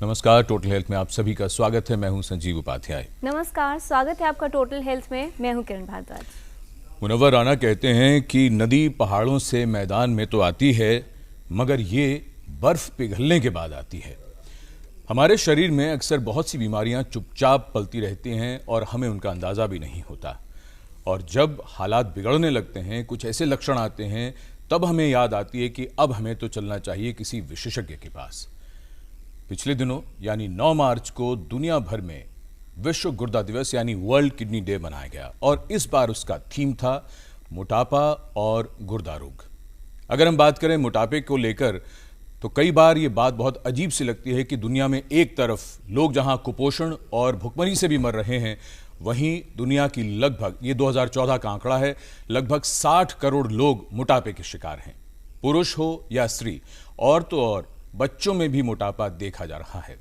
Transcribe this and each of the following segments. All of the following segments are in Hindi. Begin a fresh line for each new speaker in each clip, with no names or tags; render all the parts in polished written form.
नमस्कार, टोटल हेल्थ में आप सभी का स्वागत है। मैं हूं संजीव उपाध्याय।
नमस्कार, स्वागत है आपका टोटल हेल्थ में। मैं हूं किरण भारद्वाज।
मुनव्वर राना कहते हैं कि नदी पहाड़ों से मैदान में तो आती है, मगर ये बर्फ पिघलने के बाद आती है। हमारे शरीर में अक्सर बहुत सी बीमारियां चुपचाप पलती रहती हैं और हमें उनका अंदाजा भी नहीं होता। और जब हालात बिगड़ने लगते हैं, कुछ ऐसे लक्षण आते हैं, तब हमें याद आती है कि अब हमें तो चलना चाहिए किसी विशेषज्ञ के पास। पिछले दिनों यानी 9 मार्च को दुनिया भर में विश्व गुर्दा दिवस यानी वर्ल्ड किडनी डे मनाया गया और इस बार उसका थीम था मोटापा और गुर्दा रोग। अगर हम बात करें मोटापे को लेकर तो कई बार ये बात बहुत अजीब सी लगती है कि दुनिया में एक तरफ लोग जहां कुपोषण और भुखमरी से भी मर रहे हैं, वहीं दुनिया की लगभग, ये 2014 का आंकड़ा है, लगभग 60 करोड़ लोग मोटापे के शिकार हैं। पुरुष हो या स्त्री, और तो और बच्चों में भी मोटापा देखा जा रहा है।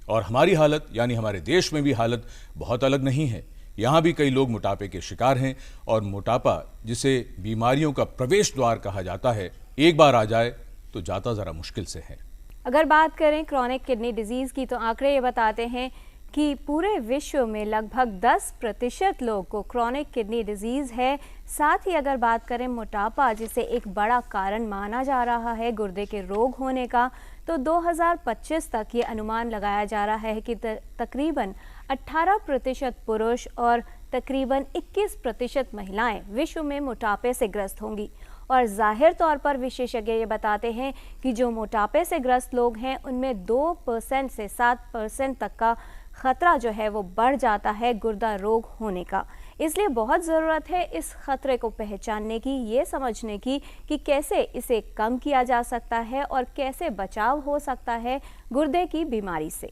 और हमारी हालत यानी हमारे देश में भी हालत बहुत अलग नहीं है। यहां भी कई लोग मोटापे के शिकार हैं और मोटापा, जिसे बीमारियों का प्रवेश द्वार कहा जाता है, एक बार आ जाए तो जाता जरा मुश्किल से है।
अगर बात करें क्रॉनिक किडनी डिजीज की तो आंकड़े ये बताते हैं कि पूरे विश्व में लगभग 10% लोग को क्रॉनिक किडनी डिजीज है। साथ ही अगर बात करें मोटापा, जिसे एक बड़ा कारण माना जा रहा है गुर्दे के रोग होने का, तो 2025 तक ये अनुमान लगाया जा रहा है कि तकरीबन 18% पुरुष और तकरीबन 21% महिलाएं विश्व में मोटापे से ग्रस्त होंगी। और जाहिर तौर पर विशेषज्ञ ये बताते हैं कि जो मोटापे से ग्रस्त लोग हैं उनमें 2% से 7% तक का खतरा जो है वो बढ़ जाता है गुर्दा रोग होने का। इसलिए बहुत ज़रूरत है इस खतरे को पहचानने की, ये समझने की कि कैसे इसे कम किया जा सकता है और कैसे बचाव हो सकता है गुर्दे की बीमारी से।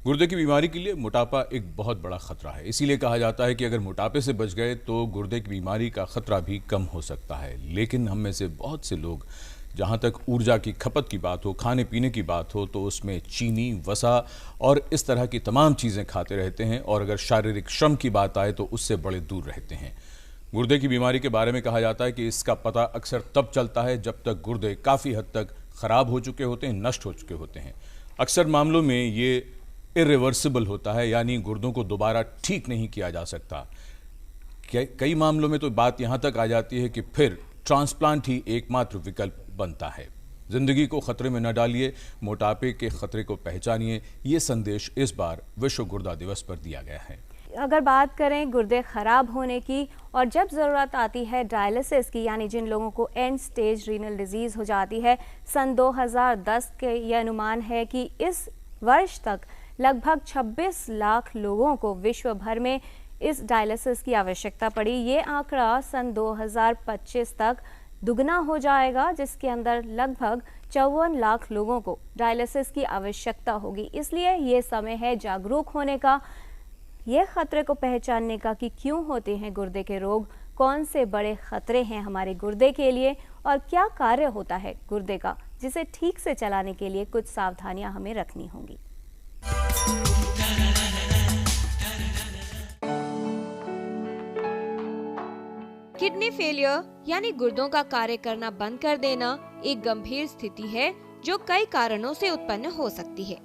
गुर्दे की बीमारी के लिए मोटापा एक बहुत बड़ा खतरा है। इसीलिए कहा जाता है कि अगर मोटापे से बच गए तो गुर्दे की बीमारी का खतरा भी कम हो सकता है। लेकिन हम में से बहुत से लोग, जहाँ तक ऊर्जा की खपत की बात हो, खाने पीने की बात हो, तो उसमें चीनी, वसा और इस तरह की तमाम चीज़ें खाते रहते हैं और अगर शारीरिक श्रम की बात आए तो उससे बड़े दूर रहते हैं। गुर्दे की बीमारी के बारे में कहा जाता है कि इसका पता अक्सर तब चलता है जब तक गुर्दे काफ़ी हद तक ख़राब हो चुके होते हैं, नष्ट हो चुके होते हैं। अक्सर मामलों में ये इरिवर्सिबल होता है, यानी गुर्दों को दोबारा ठीक नहीं किया जा सकता। कई मामलों में तो बात यहाँ तक आ जाती है कि फिर ट्रांसप्लांट ही एकमात्र विकल्प बनता है। जिंदगी को खतरे में न डालिए, मोटापे के खतरे को पहचानिए, ये संदेश इस बार विश्व गुर्दा दिवस पर दिया गया है।
अगर बात करें गुर्दे खराब होने की और जब ज़रूरत आती है डायलिसिस की, यानी जिन लोगों को एंड स्टेज रीनल डिजीज़ हो जाती है, सन 2010 के ये अनुमान है कि इस वर्ष तक लगभग 26 लाख लोगों को विश्व भर में इस डायलिसिस की आवश्यकता पड़ी। ये आंकड़ा सन 2025 तक दुगना हो जाएगा, जिसके अंदर लगभग 54 लाख लोगों को डायलिसिस की आवश्यकता होगी। इसलिए ये समय है जागरूक होने का, ये खतरे को पहचानने का कि क्यों होते हैं गुर्दे के रोग, कौन से बड़े खतरे हैं हमारे गुर्दे के लिए और क्या कार्य होता है गुर्दे का, जिसे ठीक से चलाने के लिए कुछ सावधानियां हमें रखनी होंगी।
किडनी फेलियर यानी गुर्दों का कार्य करना बंद कर देना एक गंभीर स्थिति है जो कई कारणों से उत्पन्न हो सकती है।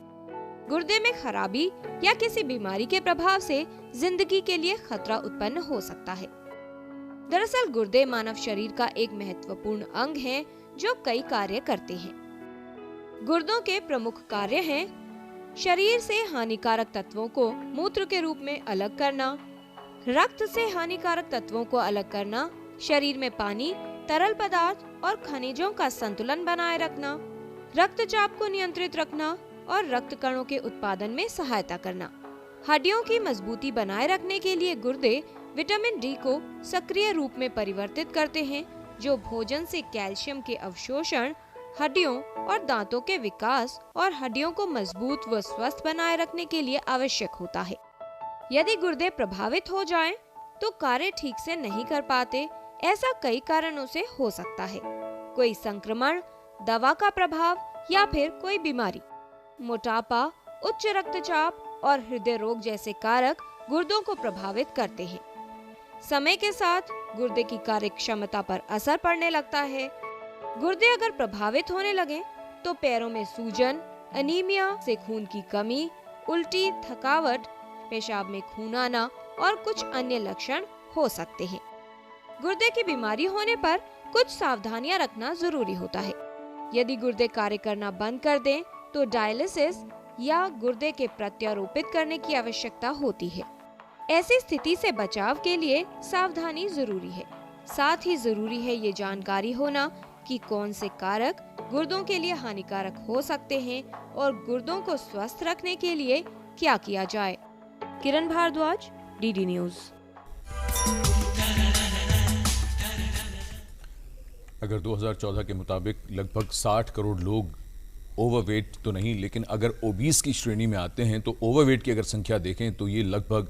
गुर्दे में खराबी या किसी बीमारी के प्रभाव से जिंदगी के लिए खतरा उत्पन्न हो सकता है। दरअसल गुर्दे मानव शरीर का एक महत्वपूर्ण अंग है जो कई कार्य करते हैं। गुर्दों के प्रमुख कार्य हैं शरीर से हानिकारक तत्वों को मूत्र के रूप में अलग करना, रक्त से हानिकारक तत्वों को अलग करना, शरीर में पानी, तरल पदार्थ और खनिजों का संतुलन बनाए रखना, रक्तचाप को नियंत्रित रखना और रक्त कणों के उत्पादन में सहायता करना। हड्डियों की मजबूती बनाए रखने के लिए गुर्दे विटामिन डी को सक्रिय रूप में परिवर्तित करते हैं, जो भोजन से कैल्शियम के अवशोषण, हड्डियों और दांतों के विकास और हड्डियों को मजबूत व स्वस्थ बनाए रखने के लिए आवश्यक होता है। यदि गुर्दे प्रभावित हो जाएं, तो कार्य ठीक से नहीं कर पाते। ऐसा कई कारणों से हो सकता है, कोई संक्रमण, दवा का प्रभाव या फिर कोई बीमारी। मोटापा, उच्च रक्तचाप और हृदय रोग जैसे कारक गुर्दों को प्रभावित करते हैं। समय के साथ गुर्दे की कार्य क्षमता पर असर पड़ने लगता है। गुर्दे अगर प्रभावित होने लगे तो पैरों में सूजन, एनीमिया से खून की कमी, उल्टी, थकावट, पेशाब में खून आना और कुछ अन्य लक्षण हो सकते हैं। गुर्दे की बीमारी होने पर कुछ सावधानियां रखना जरूरी होता है। यदि गुर्दे कार्य करना बंद कर दें तो डायलिसिस या गुर्दे के प्रत्यारोपित करने की आवश्यकता होती है। ऐसी स्थिति से बचाव के लिए सावधानी जरूरी है। साथ ही जरूरी है ये जानकारी होना कि कौन से कारक गुर्दों के लिए हानिकारक हो सकते हैं और गुर्दों को स्वस्थ रखने के लिए क्या किया जाए। किरण भारद्वाज, डीडी न्यूज।
अगर 2014 के मुताबिक लगभग 60 करोड़ लोग ओवरवेट तो नहीं, लेकिन अगर ओबीस की श्रेणी में आते हैं तो ओवरवेट की अगर संख्या देखें तो ये लगभग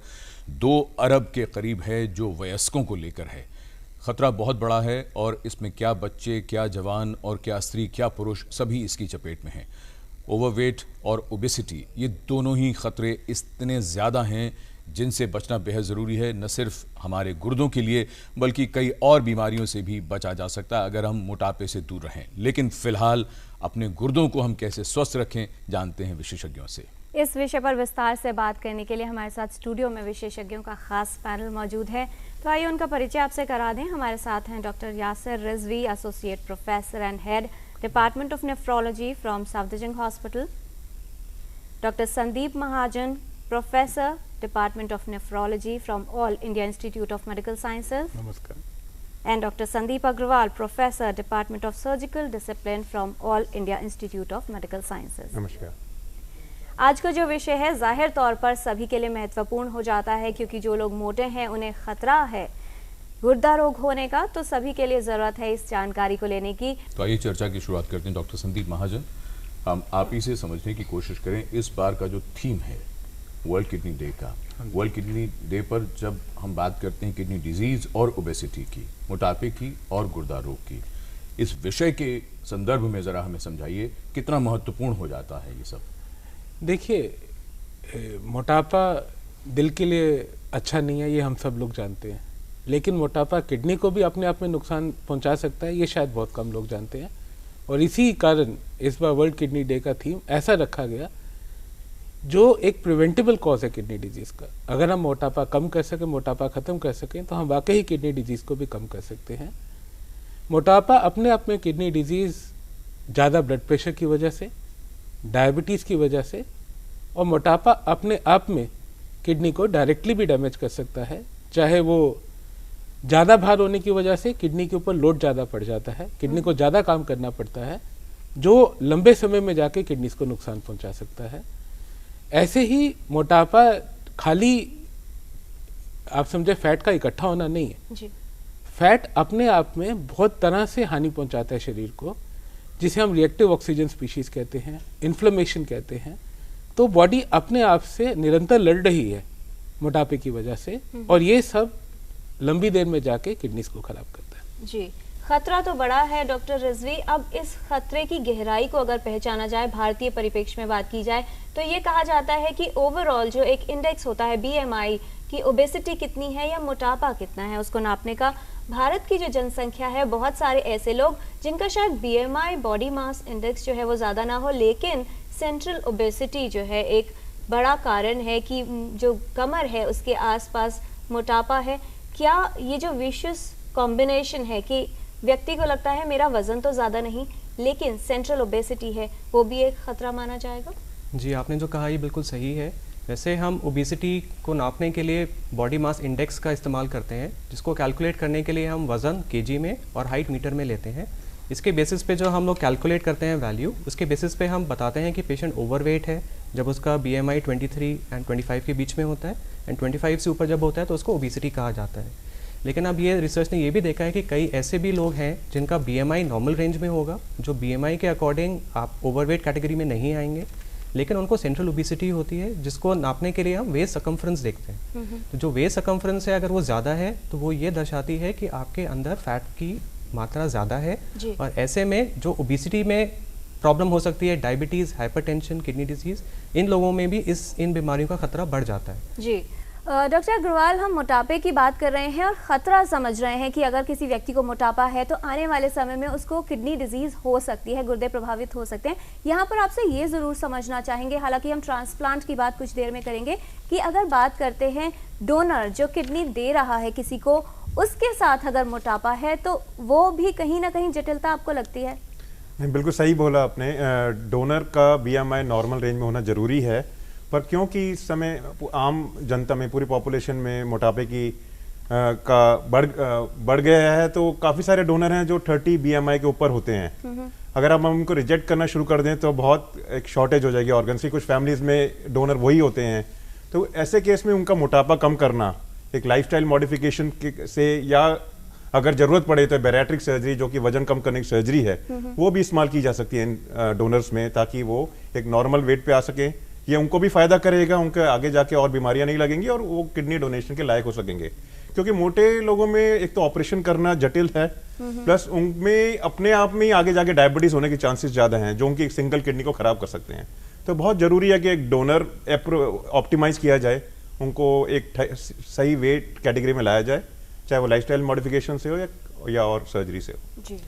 2 अरब के करीब है, जो वयस्कों को लेकर है। खतरा बहुत बड़ा है और इसमें क्या बच्चे, क्या जवान और क्या स्त्री, क्या पुरुष, सभी इसकी चपेट में हैं। ओवरवेट और ओबेसिटी ये दोनों ही खतरे इतने ज़्यादा हैं जिनसे बचना बेहद ज़रूरी है। न सिर्फ हमारे गुर्दों के लिए बल्कि कई और बीमारियों से भी बचा जा सकता है अगर हम मोटापे से दूर रहें। लेकिन फिलहाल अपने गुर्दों को हम कैसे स्वस्थ रखें जानते हैं विशेषज्ञों से।
इस विषय पर विस्तार से बात करने के लिए हमारे साथ स्टूडियो में विशेषज्ञों का खास पैनल मौजूद है। तो आइए उनका परिचय आपसे करा दें। हमारे साथ हैं doctor Yasir Rizvi, associate professor and head department of nephrology from Safdarjung hospital. Doctor Sandeep Mahajan, professor department of nephrology from all India institute of medical sciences.
नमस्कार।
And Dr. Sandeep Agrawal, Professor, Department of Surgical Discipline from All India Institute of Medical Sciences.
नमस्कार।
आज का जो विषय है जाहिर तौर पर सभी के लिए महत्वपूर्ण हो जाता है, क्योंकि जो लोग मोटे हैं उन्हें खतरा है गुर्दा रोग होने का, तो सभी के लिए ज़रूरत है इस जानकारी को लेने की।
तो आइए चर्चा की शुरुआत करते हैं। डॉक्टर संदीप महाजन, हम आप ही से समझने की कोशिश करें। इस बार का जो थीम है वर्ल्ड किडनी डे का, वर्ल्ड किडनी डे पर जब हम बात करते हैं किडनी डिजीज और ओबेसिटी की, मोटापे की और गुर्दा रोग की, इस विषय के संदर्भ में ज़रा हमें समझाइए कितना महत्वपूर्ण हो जाता है ये सब।
देखिए, मोटापा दिल के लिए अच्छा नहीं है, ये हम सब लोग जानते हैं, लेकिन मोटापा किडनी को भी अपने आप में नुकसान पहुंचा सकता है, ये शायद बहुत कम लोग जानते हैं। और इसी कारण इस बार वर्ल्ड किडनी डे का थीम ऐसा रखा गया जो एक प्रिवेंटेबल कॉज है किडनी डिजीज़ का। अगर हम मोटापा कम कर सकें, मोटापा ख़त्म कर सकें, तो हम वाकई ही किडनी डिजीज़ को भी कम कर सकते हैं। मोटापा अपने आप में किडनी डिजीज़ ज़्यादा ब्लड प्रेशर की वजह से, डायबिटीज़ की वजह से, और मोटापा अपने आप में किडनी को डायरेक्टली भी डैमेज कर सकता है। चाहे वो ज़्यादा भार होने की वजह से किडनी के ऊपर लोड ज़्यादा पड़ जाता है, किडनी को ज़्यादा काम करना पड़ता है, जो लंबे समय में जाके किडनीज को नुकसान पहुंचा सकता है। ऐसे ही मोटापा खाली आप समझे फैट का इकट्ठा होना नहीं है
जी।
फैट अपने आप में बहुत तरह से हानि पहुंचाता है शरीर को, जिसे हम रिएक्टिव ऑक्सीजन स्पीशीज कहते हैं, इन्फ्लेमेशन कहते हैं। तो बॉडी अपने आप से निरंतर लड़ रही है मोटापे की वजह से, और ये सब लंबी देर में जाके किडनीज को खराब करता है।
जी, खतरा तो बड़ा है डॉक्टर रिजवी। अब इस खतरे की गहराई को अगर पहचाना जाए, भारतीय परिप्रेक्ष्य में बात की जाए, तो ये कहा जाता है कि ओवरऑल जो एक इंडेक्स होता है बीएमआई की, ओबेसिटी कितनी है या मोटापा कितना है, उसको नापने का, भारत की जो जनसंख्या है, बहुत सारे ऐसे लोग जिनका शायद बीएमआई बॉडी मास इंडेक्स जो है वो ज़्यादा ना हो, लेकिन सेंट्रल ओबेसिटी जो है एक बड़ा कारण है कि जो कमर है उसके आसपास मोटापा है। क्या ये जो विशियस कॉम्बिनेशन है कि व्यक्ति को लगता है मेरा वजन तो ज़्यादा नहीं लेकिन सेंट्रल ओबेसिटी है, वो भी एक खतरा माना जाएगा?
जी, आपने जो कहा ये बिल्कुल सही है। वैसे हम ओबेसिटी को नापने के लिए बॉडी मास इंडेक्स का इस्तेमाल करते हैं, जिसको कैलकुलेट करने के लिए हम वज़न केजी में और हाइट मीटर में लेते हैं। इसके बेसिस पे जो हम लोग कैलकुलेट करते हैं वैल्यू, उसके बेसिस पे हम बताते हैं कि पेशेंट ओवरवेट है जब उसका BMI 23 एंड 25 के बीच में होता है, एंड 25 से ऊपर जब होता है तो उसको ओबेसिटी कहा जाता है। लेकिन अब ये रिसर्च ने ये भी देखा है कि कई ऐसे भी लोग हैं जिनका BMI नॉर्मल रेंज में होगा, जो BMI के अकॉर्डिंग आप ओवरवेट कैटेगरी में नहीं आएंगे, लेकिन उनको सेंट्रल ओबेसिटी होती है, जिसको नापने के लिए हम वेस्ट सकम्फ्रेंस देखते हैं। तो जो वेस्ट सकम्फ्रेंस है अगर वो ज़्यादा है तो वो ये दर्शाती है कि आपके अंदर फैट की मात्रा ज़्यादा है, और ऐसे में जो ओबेसिटी में प्रॉब्लम हो सकती है, डायबिटीज़, हाइपरटेंशन, किडनी डिजीज़, इन लोगों में भी इन बीमारियों का खतरा बढ़ जाता है।
जी, डॉक्टर अग्रवाल, हम मोटापे की बात कर रहे हैं और ख़तरा समझ रहे हैं कि अगर किसी व्यक्ति को मोटापा है तो आने वाले समय में उसको किडनी डिजीज़ हो सकती है, गुर्दे प्रभावित हो सकते हैं। यहाँ पर आपसे ये ज़रूर समझना चाहेंगे, हालांकि हम ट्रांसप्लांट की बात कुछ देर में करेंगे, कि अगर बात करते हैं डोनर जो किडनी दे रहा है किसी को, उसके साथ अगर मोटापा है तो वो भी कहीं ना कहीं जटिलता आपको लगती है?
नहीं, बिल्कुल सही बोला आपने। डोनर का BMI नॉर्मल रेंज में होना ज़रूरी है, पर क्योंकि इस समय आम जनता में, पूरी पॉपुलेशन में मोटापे की का बढ़ गया है, तो काफ़ी सारे डोनर हैं जो 30 BMI के ऊपर होते हैं। अगर हम उनको रिजेक्ट करना शुरू कर दें तो बहुत एक शॉर्टेज हो जाएगी ऑर्गन्स की। कुछ फैमिलीज़ में डोनर वही होते हैं, तो ऐसे केस में उनका मोटापा कम करना एक लाइफस्टाइल मॉडिफिकेशन से, या अगर ज़रूरत पड़े तो बैरिएट्रिक सर्जरी, जो कि वजन कम करने की सर्जरी है, वो भी इस्तेमाल की जा सकती है इन डोनर्स में, ताकि वो एक नॉर्मल वेट पे आ सके। ये उनको भी फायदा करेगा, उनके आगे जाके और बीमारियां नहीं लगेंगी और वो किडनी डोनेशन के लायक हो सकेंगे। क्योंकि मोटे लोगों में एक तो ऑपरेशन करना जटिल है, प्लस उनमें अपने आप में आगे जाके डायबिटीज होने के चांसेस ज्यादा हैं, जो उनकी एक सिंगल किडनी को खराब कर सकते हैं। तो बहुत जरूरी है कि एक डोनर ऑप्टिमाइज किया जाए, उनको एक सही वेट कैटेगरी में लाया जाए, चाहे वो लाइफस्टाइल मॉडिफिकेशन से हो या और सर्जरी से हो।
जी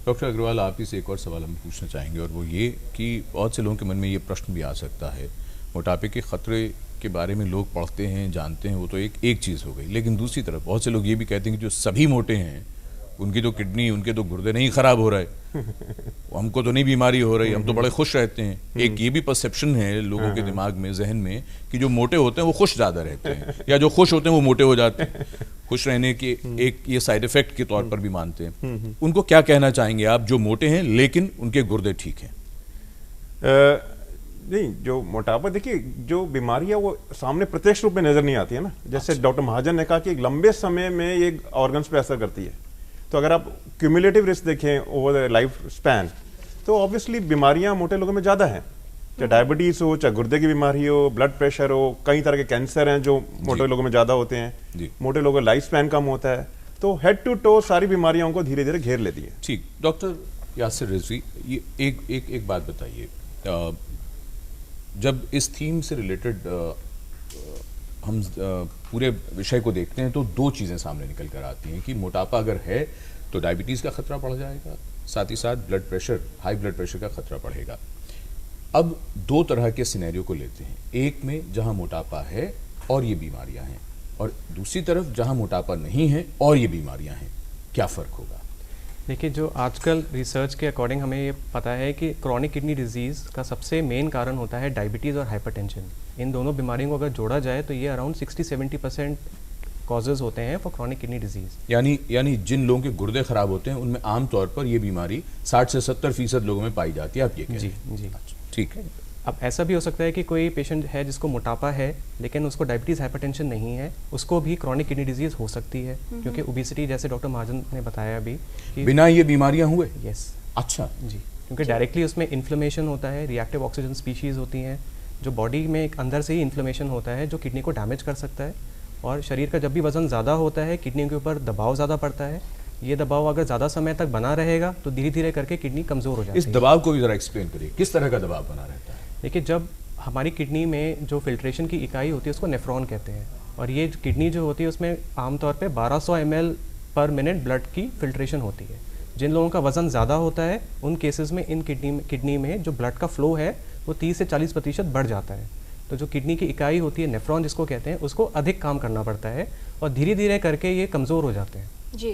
डॉक्टर अग्रवाल, आप ही से एक और सवाल हम पूछना चाहेंगे, और वो ये कि बहुत से लोगों के मन में ये प्रश्न भी आ सकता है, मोटापे के खतरे के बारे में लोग पढ़ते हैं, जानते हैं, वो तो एक चीज़ हो गई, लेकिन दूसरी तरफ बहुत से लोग ये भी कहते हैं कि जो सभी मोटे हैं उनकी तो किडनी, उनके तो गुर्दे नहीं खराब हो रहे, हमको तो नहीं बीमारी हो रही, हम तो बड़े खुश रहते हैं। एक ये भी परसेप्शन है लोगों के दिमाग में, जहन में, कि जो मोटे होते हैं वो खुश ज़्यादा रहते हैं, या जो खुश होते हैं वो मोटे हो जाते हैं। खुश रहने के एक ये साइड इफेक्ट के तौर पर भी मानते हैं। उनको क्या कहना चाहेंगे आप, जो मोटे हैं लेकिन उनके गुर्दे ठीक हैं?
नहीं, जो मोटापा, देखिए, जो बीमारी है वो सामने प्रत्यक्ष रूप में नजर नहीं आती है ना। जैसे डॉक्टर महाजन ने कहा कि एक लंबे समय में ये ऑर्गन्स पे असर करती है, तो अगर आप क्यूमुलेटिव रिस्क देखें ओवर द लाइफ स्पैन, तो ऑब्वियसली बीमारियां मोटे लोगों में ज़्यादा हैं, चाहे डायबिटीज हो, चाहे गुर्दे की बीमारी हो, ब्लड प्रेशर हो, कई तरह के कैंसर हैं जो मोटे लोगों में ज़्यादा होते हैं। मोटे लोगों का लाइफ स्पैन कम होता है, तो हेड टू टो सारी बीमारियां उनको धीरे धीरे घेर लेती है।
ठीक। डॉक्टर यासिर रिजवी, ये एक बात बताइए, जब इस थीम से रिलेटेड हम पूरे विषय को देखते हैं तो दो चीज़ें सामने निकल कर आती हैं कि मोटापा अगर है तो डायबिटीज़ का खतरा बढ़ जाएगा, साथ ही साथ blood pressure, high blood pressure का खतरा बढ़ेगा। अब दो तरह के सिनेरियो को लेते हैं, एक में जहां मोटापा है और ये बीमारियां हैं, और दूसरी तरफ जहां मोटापा नहीं है और ये बीमारियां हैं, क्या फ़र्क होगा?
देखिए, जो आजकल रिसर्च के अकॉर्डिंग हमें ये पता है कि क्रॉनिक किडनी डिजीज़ का सबसे मेन कारण होता है डायबिटीज़ और हाइपरटेंशन। इन दोनों बीमारियों को अगर जोड़ा जाए तो ये अराउंड 60-70% कॉजेज़ होते हैं फॉर क्रॉनिक किडनी डिजीज़।
यानी जिन लोगों के गुर्दे खराब होते हैं उनमें आमतौर पर ये बीमारी 60 से 70% लोगों में पाई जाती है, आप ये कह रहे हैं?
जी,
ठीक है।
अब ऐसा भी हो सकता है कि कोई पेशेंट है जिसको मोटापा है लेकिन उसको डायबिटीज़ हाइपरटेंशन नहीं है, उसको भी क्रॉनिक किडनी डिजीज़ हो सकती है, क्योंकि ओबेसिटी, जैसे डॉक्टर महाजन ने बताया अभी, कि
बिना ये बीमारियां हुए।
यस,
अच्छा
जी, क्योंकि डायरेक्टली उसमें इन्फ्लेमेशन होता है, रिएक्टिव ऑक्सीजन स्पीशीज़ होती हैं, जो बॉडी में एक अंदर से ही इन्फ्लेमेशन होता है जो किडनी को डैमेज कर सकता है। और शरीर का जब भी वजन ज़्यादा होता है, किडनी के ऊपर दबाव ज़्यादा पड़ता है। ये दबाव अगर ज़्यादा समय तक बना रहेगा तो धीरे धीरे करके किडनी कमज़ोर हो जाती है।
इस दबाव को भी ज़रा एक्सप्लेन करिए, किस तरह का दबाव बना रहता है?
देखिए, जब हमारी किडनी में जो फिल्ट्रेशन की इकाई होती है उसको नेफ्रॉन कहते हैं, और ये किडनी जो होती है उसमें आमतौर पे 1200 ml पर मिनट ब्लड की फिल्ट्रेशन होती है। जिन लोगों का वज़न ज़्यादा होता है उन केसेस में इन किडनी में जो ब्लड का फ्लो है वो 30 से 40% बढ़ जाता है। तो जो किडनी की इकाई होती है नेफ्रॉन जिसको कहते हैं, उसको अधिक काम करना पड़ता है और धीरे धीरे करके ये कमज़ोर हो जाते हैं।
जी,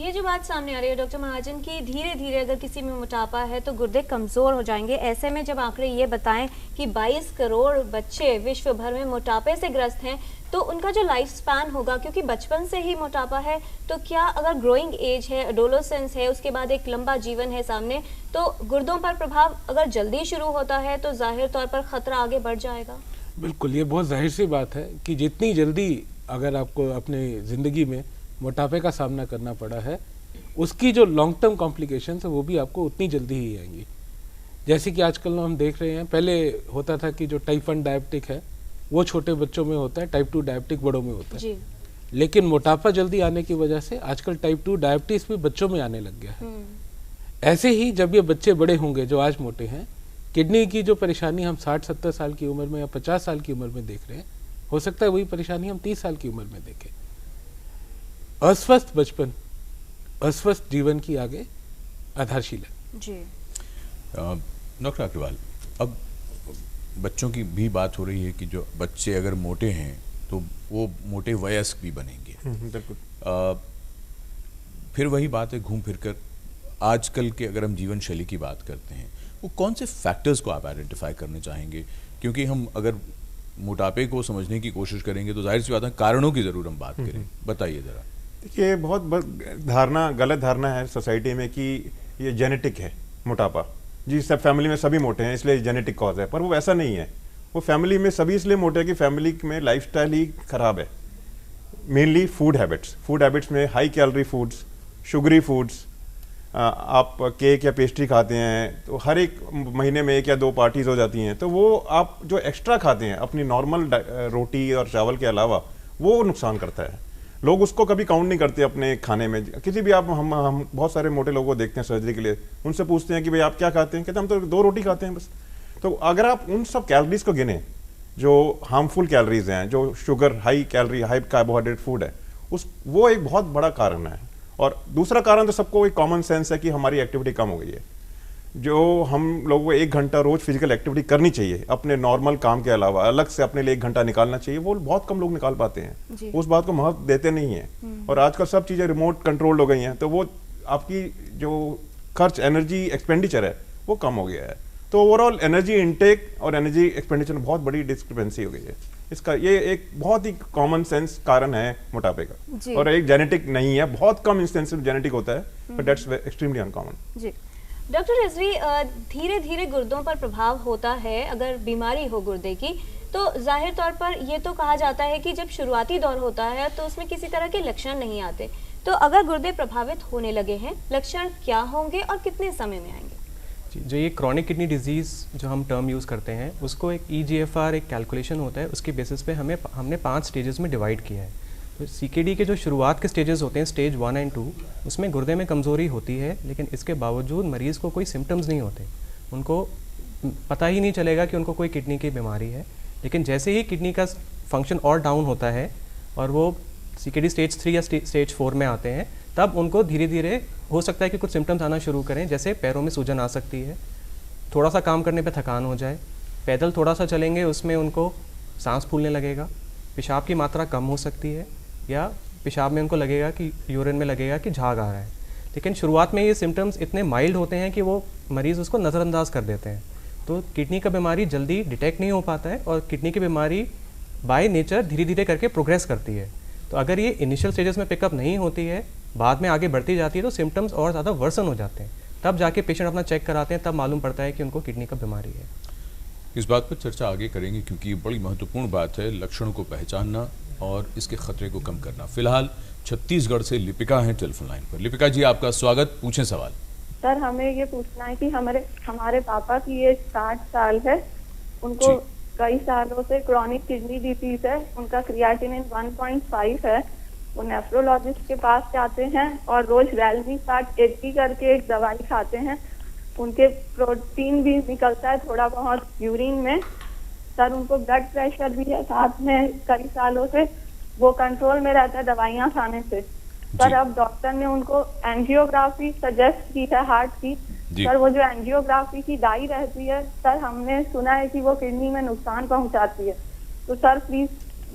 ये जो बात सामने आ रही है डॉक्टर महाजन की, धीरे धीरे अगर किसी में मोटापा है तो गुर्दे कमज़ोर हो जाएंगे। ऐसे में जब आंकड़े ये बताएं कि 22 करोड़ बच्चे विश्व भर में मोटापे से ग्रस्त हैं, तो उनका जो लाइफ स्पैन होगा, क्योंकि बचपन से ही मोटापा है, तो क्या अगर ग्रोइंग एज है, एडोलेसेंस है, उसके बाद एक लंबा जीवन है सामने, तो गुर्दों पर प्रभाव अगर जल्दी शुरू होता है तो जाहिर तौर पर खतरा आगे बढ़ जाएगा?
बिल्कुल, ये बहुत जाहिर सी बात है कि जितनी जल्दी अगर आपको अपने ज़िंदगी में मोटापे का सामना करना पड़ा है, उसकी जो लॉन्ग टर्म कॉम्प्लिकेशंस है वो भी आपको उतनी जल्दी ही आएंगी। जैसे कि आजकल हम देख रहे हैं, पहले होता था कि जो टाइप 1 डायबिटिक है वो छोटे बच्चों में होता है, टाइप 2 डायबिटिक बड़ों में होता है
जी।
लेकिन मोटापा जल्दी आने की वजह से आजकल टाइप 2 डायबिटीज भी बच्चों में आने लग गया है। ऐसे ही जब ये बच्चे बड़े होंगे जो आज मोटे हैं, किडनी की जो परेशानी हम 60-70 साल की उम्र में या 50 साल की उम्र में देख रहे हैं, हो सकता है वही परेशानी हम 30 साल की उम्र में देखें। अस्वस्थ बचपन अस्वस्थ जीवन की आगे आधारशिला।
जी
डॉक्टर अग्रवाल, अब बच्चों की भी बात हो रही है कि जो बच्चे अगर मोटे हैं तो वो मोटे वयस्क भी बनेंगे।
बिल्कुल।
फिर वही बात है, घूम फिर कर आजकल के अगर हम जीवन शैली की बात करते हैं, वो कौन से फैक्टर्स को आप आइडेंटिफाई करने चाहेंगे? क्योंकि हम अगर मोटापे को समझने की कोशिश करेंगे तो जाहिर सी बात है कारणों की ज़रूर हम बात करें। बताइए ज़रा।
देखिए, बहुत गलत धारणा है सोसाइटी में कि ये जेनेटिक है मोटापा। जी, सब फैमिली में सभी मोटे हैं इसलिए जेनेटिक कॉज है, पर वो ऐसा नहीं है। वो फैमिली में सभी इसलिए मोटे हैं कि फैमिली में लाइफस्टाइल ही खराब है। मेनली फूड हैबिट्स में high calorie foods, sugary foods, आप केक या पेस्ट्री खाते हैं तो हर एक महीने में 1 या 2 पार्टीज हो जाती हैं, तो वो आप जो एक्स्ट्रा खाते हैं अपनी नॉर्मल रोटी और चावल के अलावा, वो नुकसान करता है। लोग उसको कभी काउंट नहीं करते अपने खाने में। किसी भी आप हम बहुत सारे मोटे लोगों को देखते हैं सर्जरी के लिए, उनसे पूछते हैं कि भाई आप क्या खाते हैं, कहते हैं हम तो 2 रोटी खाते हैं बस। तो अगर आप उन सब कैलोरीज को गिने जो हार्मफुल कैलोरीज हैं, जो sugar, high calorie, high carbohydrate food है, वो एक बहुत बड़ा कारण है। और दूसरा कारण तो सबको एक कॉमन सेंस है कि हमारी एक्टिविटी कम हो गई है। जो हम लोगों को 1 घंटा रोज फिजिकल एक्टिविटी करनी चाहिए अपने नॉर्मल काम के अलावा, अलग से अपने लिए 1 घंटा निकालना चाहिए, वो बहुत कम लोग निकाल पाते हैं। उस बात को महत्व देते नहीं है। और आजकल सब चीज़ें रिमोट कंट्रोल्ड हो गई हैं, तो वो आपकी जो खर्च, एनर्जी एक्सपेंडिचर है, वो कम हो गया है। तो ओवरऑल एनर्जी इनटेक और एनर्जी एक्सपेंडिचर में बहुत बड़ी डिस्क्रिपेंसी हो गई है। इसका ये एक बहुत ही कॉमन सेंस कारण है मोटापे का, और एक जेनेटिक नहीं है। बहुत कम इंस्टेंस जेनेटिक होता है, बट दैट्स एक्सट्रीमली अनकॉमन।
जी डॉक्टर रिजवी, धीरे धीरे गुर्दों पर प्रभाव होता है अगर बीमारी हो गुर्दे की, तो जाहिर तौर पर ये तो कहा जाता है कि जब शुरुआती दौर होता है तो उसमें किसी तरह के लक्षण नहीं आते। तो अगर गुर्दे प्रभावित होने लगे हैं, लक्षण क्या होंगे और कितने समय में आएंगे?
जो ये क्रॉनिक किडनी डिजीज़ जो हम टर्म यूज़ करते हैं, उसको एक EGFR एक कैलकुलेशन होता है, उसके बेसिस पे हमने 5 स्टेजेस में डिवाइड किया है। तो CKD के जो शुरुआत के स्टेजेस होते हैं, स्टेज 1 और 2, उसमें गुर्दे में कमज़ोरी होती है, लेकिन इसके बावजूद मरीज़ को कोई सिम्टम्स नहीं होते। उनको पता ही नहीं चलेगा कि उनको कोई किडनी की बीमारी है। लेकिन जैसे ही किडनी का फंक्शन और डाउन होता है और वो CKD स्टेज 3 या स्टेज 4 में आते हैं, तब उनको धीरे धीरे हो सकता है कि कुछ सिम्टम्स आना शुरू करें, जैसे पैरों में सूजन आ सकती है, थोड़ा सा काम करने पे थकान हो जाए, पैदल थोड़ा सा चलेंगे उसमें उनको सांस फूलने लगेगा, पेशाब की मात्रा कम हो सकती है, या पेशाब में उनको लगेगा कि यूरिन में लगेगा कि झाग आ रहा है। लेकिन शुरुआत में ये सिम्टम्स इतने माइल्ड होते हैं कि वो मरीज़ उसको नज़रअंदाज कर देते हैं। तो किडनी का बीमारी जल्दी डिटेक्ट नहीं हो पाता है, और किडनी की बीमारी बाय नेचर धीरे धीरे करके प्रोग्रेस करती है। तो अगर ये इनिशियल स्टेजेस में पिकअप नहीं होती है, बाद में आगे बढ़ती जाती है, तो सिम्टम्स और ज़्यादा वर्सन हो जाते हैं। तब जाके पेशेंट अपना चेक कराते हैं, तब मालूम पड़ता है कि उनको किडनी का बीमारी है।
इस बात पर चर्चा आगे करेंगे, क्योंकि ये बड़ी महत्वपूर्ण बात है, लक्षणों को पहचानना और इसके खतरे को कम करना। फिलहाल छत्तीसगढ़ से लिपिका हैं टेलीफोन लाइन पर। लिपिका जी, आपका स्वागत, पूछें सवाल।
सर, हमें ये पूछना है कि हमारे पापा की एज 60 साल है, उनको कई सालों से क्रॉनिक किडनी डिजीज है, उनका क्रिएटिनिन 1.5 है। वो नेफ्रोलॉजिस्ट के पास जाते हैं और रोज वेलमीसाट 80 करके एक दवाई खाते हैं। उनके प्रोटीन भी निकलता है थोड़ा बहुत यूरिन में। सर, उनको ब्लड प्रेशर भी है साथ में, कई सालों से वो कंट्रोल में रहता है दवाइयाँ खाने से। सर, अब डॉक्टर ने उनको एंजियोग्राफी सजेस्ट की है हार्ट की। सर, वो जो एंजियोग्राफी की डाई रहती है, सर हमने सुना है कि वो किडनी में नुकसान पहुंचाती है। तो सर प्लीज,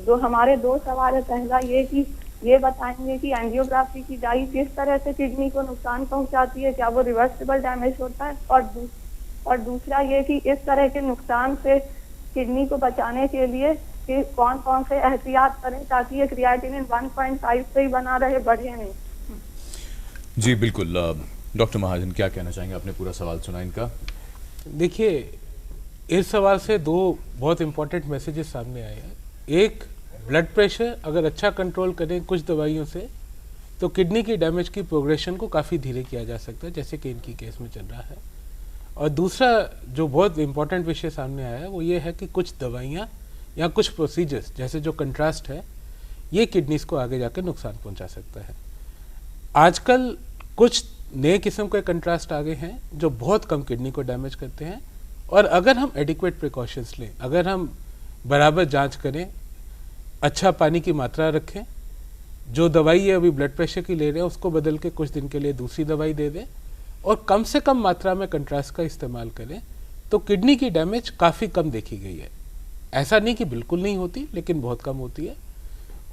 जो हमारे 2 सवाल है, पहला ये कि ये बताएंगे कि एंजियोग्राफी की डाई किस तरह से किडनी को नुकसान पहुंचाती है, क्या वो रिवर्सिबल डैमेज होता है, और दूसरा ये कि इस तरह के नुकसान से किडनी को बचाने के लिए कि कौन कौन से एहतियात करें ताकि ये क्रिएटिनिन 1.5 से ही बना रहे, बढ़े नहीं।
जी बिल्कुल। डॉक्टर महाजन, क्या कहना चाहेंगे? आपने पूरा सवाल सुना इनका।
देखिए, इस सवाल से 2 बहुत इंपॉर्टेंट मैसेजेस सामने आए हैं। एक, ब्लड प्रेशर अगर अच्छा कंट्रोल करें कुछ दवाइयों से, तो किडनी की डैमेज की प्रोग्रेशन को काफ़ी धीरे किया जा सकता है, जैसे कि इनकी केस में चल रहा है। और दूसरा जो बहुत इंपॉर्टेंट विषय सामने आया है, वो ये है कि कुछ दवाइयाँ या कुछ प्रोसीजर्स, जैसे जो कंट्रास्ट है, ये किडनीज को आगे जाकर नुकसान पहुँचा सकता है। आजकल कुछ नए किस्म के कंट्रास्ट आ गए हैं जो बहुत कम किडनी को डैमेज करते हैं, और अगर हम एडिक्वेट प्रिकॉशंस लें, अगर हम बराबर जांच करें, अच्छा पानी की मात्रा रखें, जो दवाई है अभी ब्लड प्रेशर की ले रहे हैं उसको बदल के कुछ दिन के लिए दूसरी दवाई दे दें, और कम से कम मात्रा में कंट्रास्ट का इस्तेमाल करें, तो किडनी की डैमेज काफ़ी कम देखी गई है। ऐसा नहीं कि बिल्कुल नहीं होती, लेकिन बहुत कम होती है।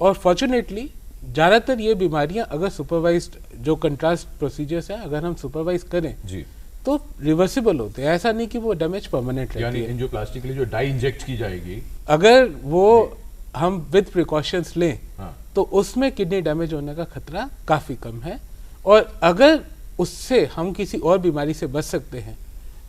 और फॉर्चुनेटली ज़्यादातर ये बीमारियां अगर सुपरवाइज्ड जो कंट्रास्ट प्रोसीजर्स हैं अगर हम सुपरवाइज करें
जी
तो रिवर्सिबल होते हैं। ऐसा नहीं कि वो डैमेज परमानेंट रहती
यानी
है।
एंजियोप्लास्टी के लिए जो डाई इंजेक्ट की जाएगी,
अगर वो हम विद प्रिकॉशंस लें
हाँ,
तो उसमें किडनी डैमेज होने का खतरा काफ़ी कम है। और अगर उससे हम किसी और बीमारी से बच सकते हैं,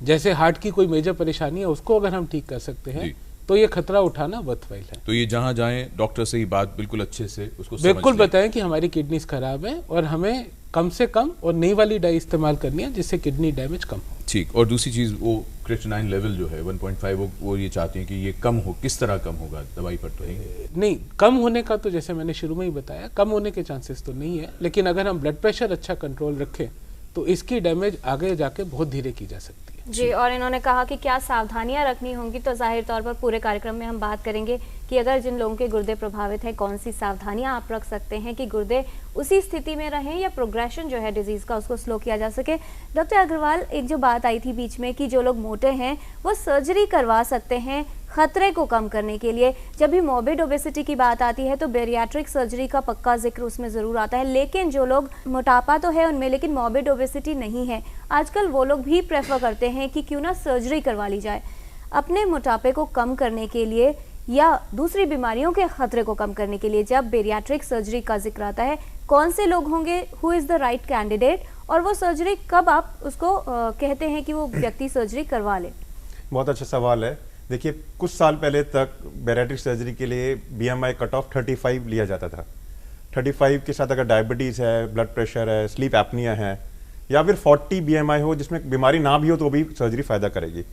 जैसे हार्ट की कोई मेजर परेशानी है, उसको अगर हम ठीक कर सकते हैं
जी।
तो ये खतरा उठाना वर्थवाइल है।
तो ये जहां जाएं डॉक्टर से ही बात बिल्कुल अच्छे से उसको समझ
बिल्कुल
लें।
बताएं कि हमारी किडनीज खराब है और हमें कम से कम और नई वाली डाई इस्तेमाल करनी है जिससे किडनी डैमेज कम हो।
ठीक। और दूसरी चीज, वो क्रिएटिनिन लेवल जो है 1.5, वो ये चाहते हैं कि ये कम हो। किस तरह कम होगा? दवाई पर तो है
नहीं, कम होने का तो जैसे मैंने शुरू में ही बताया, कम होने के चांसेस तो नहीं है, लेकिन अगर हम ब्लड प्रेशर अच्छा कंट्रोल रखें तो इसकी डैमेज आगे जाके बहुत धीरे की जा सकती है।
जी, और इन्होंने कहा कि क्या सावधानियां रखनी होंगी, तो जाहिर तौर पर पूरे कार्यक्रम में हम बात करेंगे कि अगर जिन लोगों के गुर्दे प्रभावित हैं कौन सी सावधानियां आप रख सकते हैं कि गुर्दे उसी स्थिति में रहें या प्रोग्रेशन जो है डिजीज का उसको स्लो किया जा सके। डॉक्टर अग्रवाल, एक जो बात आई थी बीच में कि जो लोग मोटे हैं वो सर्जरी करवा सकते हैं खतरे को कम करने के लिए। जब भी मॉर्बिड ओबेसिटी की बात आती है तो बेरियाट्रिक सर्जरी का पक्का जिक्र उसमें ज़रूर आता है, लेकिन जो लोग मोटापा तो है उनमें लेकिन मॉर्बिड ओबेसिटी नहीं है, आजकल वो लोग भी प्रेफर करते हैं कि क्यों ना सर्जरी करवा ली जाए अपने मोटापे को कम करने के लिए या दूसरी बीमारियों के खतरे को कम करने के लिए। जब बेरियाट्रिक सर्जरी का जिक्र आता है, कौन से लोग होंगे, who is the right candidate, और वो सर्जरी कब आप उसको कहते हैं कि वो व्यक्ति सर्जरी करवा ले?
बहुत अच्छा सवाल है। देखिए, कुछ साल पहले तक बैरियाट्रिक सर्जरी के लिए BMI कट ऑफ 35 लिया जाता था। 35 के साथ अगर डायबिटीज़ है, ब्लड प्रेशर है, स्लीप एपनिया है, या फिर 40 BMI हो जिसमें बीमारी ना भी हो तो भी सर्जरी फ़ायदा करेगी।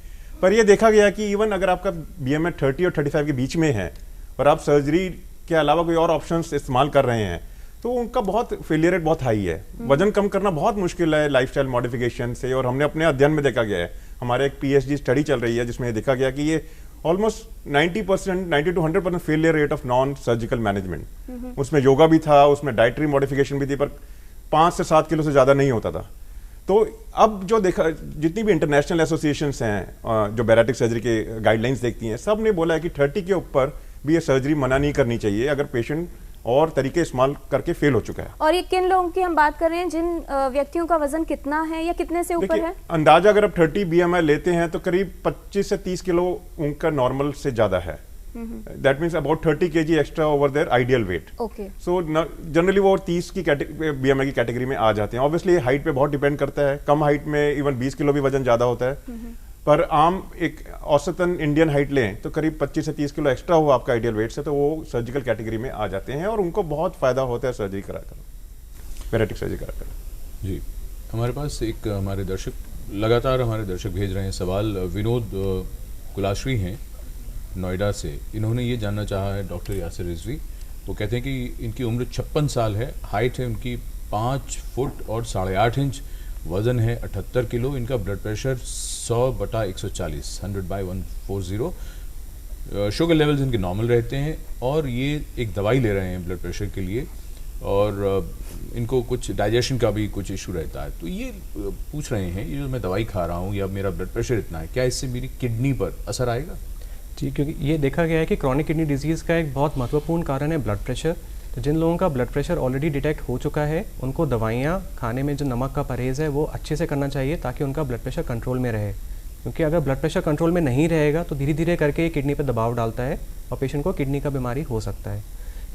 पर ये देखा गया कि इवन अगर आपका BMI 30 और 35 के बीच में है और आप सर्जरी के अलावा कोई और ऑप्शंस इस्तेमाल कर रहे हैं तो उनका बहुत फेलियर रेट बहुत हाई है। वजन कम करना बहुत मुश्किल है लाइफस्टाइल मॉडिफिकेशन से, और हमने अपने अध्ययन में देखा गया है, हमारे एक PhD स्टडी चल रही है जिसमें देखा गया कि ये almost 90 to 100% failure rate of non surgical management. उसमें योगा भी था, उसमें डाइटरी मॉडिफिकेशन भी थी, पर 5 से 7 किलो से ज़्यादा नहीं होता था। तो अब जो देखा, जितनी भी इंटरनेशनल एसोसिएशंस हैं जो बैरियाट्रिक सर्जरी के गाइडलाइंस देखती हैं, सब ने बोला है कि 30 के ऊपर भी ये सर्जरी मना नहीं करनी चाहिए अगर पेशेंट और तरीके इस्तेमाल करके फेल हो चुका है।
और ये किन लोगों की हम बात कर रहे हैं, जिन व्यक्तियों का वजन कितना है या कितने से ऊपर है?
अंदाजा अगर आप 30 BMI लेते हैं तो करीब 25 से 30 किलो उनका नॉर्मल से ज्यादा है। That means about 30 kg extra over there ideal weight.
Okay.
So generally वो 30 की BMI की कैटेगरी में आ जाते हैं। ऑब्वियसली हाइट पे बहुत डिपेंड करता है, कम हाइट में इवन 20 किलो भी वजन ज्यादा होता है, पर आम एक औसतन इंडियन हाइट लें तो करीब 25 से 30 किलो एक्स्ट्रा हो आपका आइडियल वेट से, तो वो सर्जिकल कैटेगरी में आ जाते हैं और उनको बहुत फायदा होता है सर्जरी कराकर, बैरियाट्रिक सर्जरी कराकर।
जी, हमारे पास एक हमारे दर्शक भेज रहे हैं सवाल। विनोद कुलाश्री हैं नोएडा से, इन्होंने ये जानना चाहा है डॉक्टर यासिर रिजवी। वो कहते हैं कि इनकी उम्र 56 साल है, हाइट है उनकी 5 फुट और 8.5 इंच, वजन है 78 किलो, इनका ब्लड प्रेशर 100/140 100/140, शुगर लेवल्स इनके नॉर्मल रहते हैं और ये एक दवाई ले रहे हैं ब्लड प्रेशर के लिए, और इनको कुछ डाइजेशन का भी कुछ इशू रहता है। तो ये पूछ रहे हैं, ये जो मैं दवाई खा रहा हूँ या मेरा ब्लड प्रेशर इतना है, क्या इससे मेरी किडनी पर असर आएगा?
जी, क्योंकि ये देखा गया है कि क्रॉनिक किडनी डिजीज़ का एक बहुत महत्वपूर्ण कारण है ब्लड प्रेशर। तो जिन लोगों का ब्लड प्रेशर ऑलरेडी डिटेक्ट हो चुका है, उनको दवाइयाँ खाने में जो नमक का परहेज़ है वो अच्छे से करना चाहिए ताकि उनका ब्लड प्रेशर कंट्रोल में रहे। क्योंकि अगर ब्लड प्रेशर कंट्रोल में नहीं रहेगा तो धीरे धीरे करके ये किडनी पर दबाव डालता है और पेशेंट को किडनी का बीमारी हो सकता है।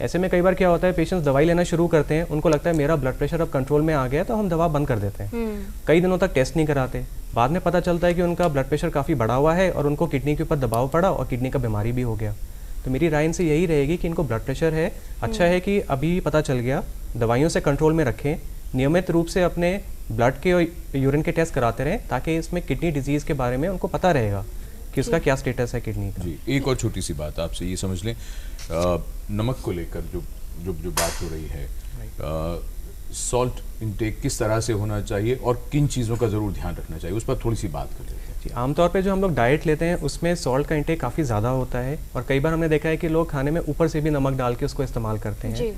ऐसे में कई बार क्या होता है, पेशेंट्स दवाई लेना शुरू करते हैं, उनको लगता है मेरा ब्लड प्रेशर अब कंट्रोल में आ गया तो हम दवा बंद कर देते हैं। कई दिनों तक टेस्ट नहीं कराते, बाद में पता चलता है कि उनका ब्लड प्रेशर काफ़ी बढ़ा हुआ है और उनको किडनी के ऊपर दबाव पड़ा और किडनी का बीमारी भी हो गया। तो मेरी राय इनसे यही रहेगी कि इनको ब्लड प्रेशर है, अच्छा है कि अभी पता चल गया, दवाइयों से कंट्रोल में रखें, नियमित रूप से अपने ब्लड के और यूरिन के टेस्ट कराते रहें ताकि इसमें किडनी डिजीज़ के बारे में उनको पता रहेगा कि उसका क्या स्टेटस है किडनी का।
जी, एक और छोटी सी बात आपसे ये समझ लें, नमक को लेकर जो बात हो रही है, सॉल्ट इनटेक किस तरह से होना चाहिए और किन चीज़ों का ज़रूर ध्यान रखना चाहिए, उस पर थोड़ी सी बात कर लेते हैं।
जी, आमतौर पे जो हम लोग डाइट लेते हैं उसमें सॉल्ट का इंटेक काफ़ी ज़्यादा होता है और कई बार हमने देखा है कि लोग खाने में ऊपर से भी नमक डाल के उसको इस्तेमाल करते हैं।
जी।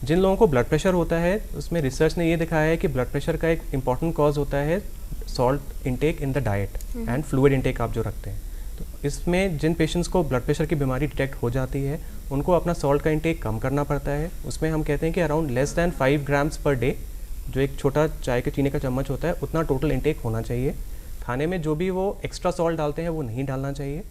जिन लोगों को ब्लड प्रेशर होता है उसमें रिसर्च ने ये दिखाया है कि ब्लड प्रेशर का एक इम्पॉर्टेंट कॉज होता है salt intake in the diet and fluid intake आप जो रखते हैं। तो इसमें जिन पेशेंट्स को ब्लड प्रेशर की बीमारी डिटेक्ट हो जाती है उनको अपना सॉल्ट का इंटेक कम करना पड़ता है। उसमें हम कहते हैं कि around less than 5 grams per day, जो एक छोटा चाय के चीनी का चम्मच होता है, उतना टोटल इंटेक होना चाहिए। खाने में जो भी वो एक्स्ट्रा सॉल्ट डालते हैं वो नहीं डालना चाहिए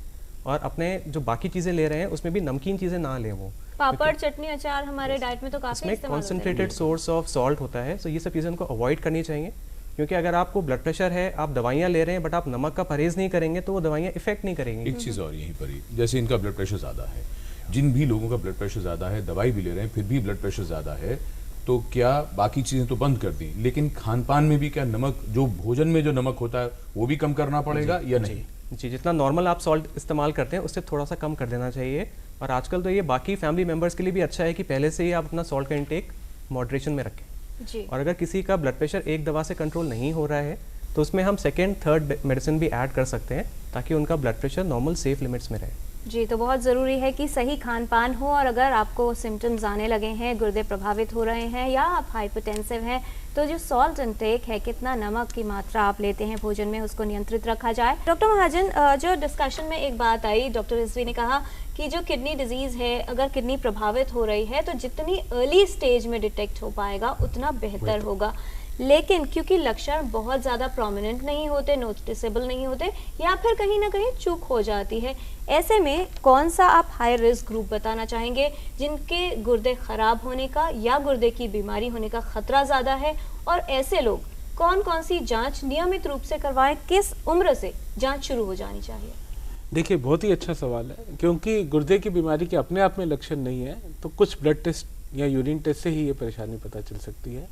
और अपने जो बाकी चीज़ें ले रहे हैं उसमें भी नमकीन चीज़ें ना लें। वो
पापड़, चटनी, अचार हमारे डाइट में तो काफी
इसमें
इस्तेमाल होता है।
कॉन्सेंट्रेटेड सोर्स ऑफ सॉल्ट होता है, सो ये सब चीज़ें उनको अवॉइड करनी चाहिए। क्योंकि अगर आपको ब्लड प्रेशर है, आप दवाइयाँ ले रहे हैं बट आप नमक का परहेज़ नहीं करेंगे तो वो दवाइयाँ इफेक्ट नहीं करेंगी।
एक चीज़ और यहीं पर ही, जैसे इनका ब्लड प्रेशर ज़्यादा है, जिन भी लोगों का ब्लड प्रेशर ज़्यादा है, दवाई भी ले रहे हैं फिर भी ब्लड प्रेशर ज़्यादा है, तो क्या बाकी चीज़ें तो बंद कर दी, लेकिन खान पान में भी क्या नमक, जो भोजन में जो नमक होता है वो भी कम करना पड़ेगा या नहीं?
जी, जितना नॉर्मल आप सॉल्ट इस्तेमाल करते हैं उससे थोड़ा सा कम कर देना चाहिए। और आजकल तो ये बाकी फैमिली मेम्बर्स के लिए भी अच्छा है कि पहले से ही आप अपना सॉल्ट का इंटेक मॉडरेशन में रखें।
जी।
और अगर किसी का ब्लड प्रेशर एक दवा से कंट्रोल नहीं हो रहा है तो उसमें हम सेकेंड थर्ड मेडिसिन भी ऐड कर सकते हैं ताकि उनका blood pressure normal safe limits में रहे।
जी, तो बहुत ज़रूरी है कि सही खान पान हो और अगर आपको सिम्टम्स आने लगे हैं, गुर्दे प्रभावित हो रहे हैं या आप हाइपरटेंसिव हैं, तो जो सॉल्ट इंटेक है, कितना नमक की मात्रा आप लेते हैं भोजन में, उसको नियंत्रित रखा जाए। डॉक्टर महाजन, जो डिस्कशन में एक बात आई, डॉक्टर रिजवी ने कहा कि जो किडनी डिजीज़ है, अगर किडनी प्रभावित हो रही है तो जितनी अर्ली स्टेज में डिटेक्ट हो पाएगा उतना बेहतर होगा। लेकिन क्योंकि लक्षण बहुत ज़्यादा प्रोमिनेंट नहीं होते, नोटिसेबल नहीं होते या फिर कहीं ना कहीं चूक हो जाती है, ऐसे में कौन सा आप हाई रिस्क ग्रुप बताना चाहेंगे जिनके गुर्दे ख़राब होने का या गुर्दे की बीमारी होने का खतरा ज़्यादा है, और ऐसे लोग कौन कौन सी जांच नियमित रूप से करवाएं, किस उम्र से जांच शुरू हो जानी चाहिए?
देखिए, बहुत ही अच्छा सवाल है, क्योंकि गुर्दे की बीमारी के अपने आप में लक्षण नहीं है तो कुछ ब्लड टेस्ट या यूरिन टेस्ट से ही ये परेशानी पता चल सकती है।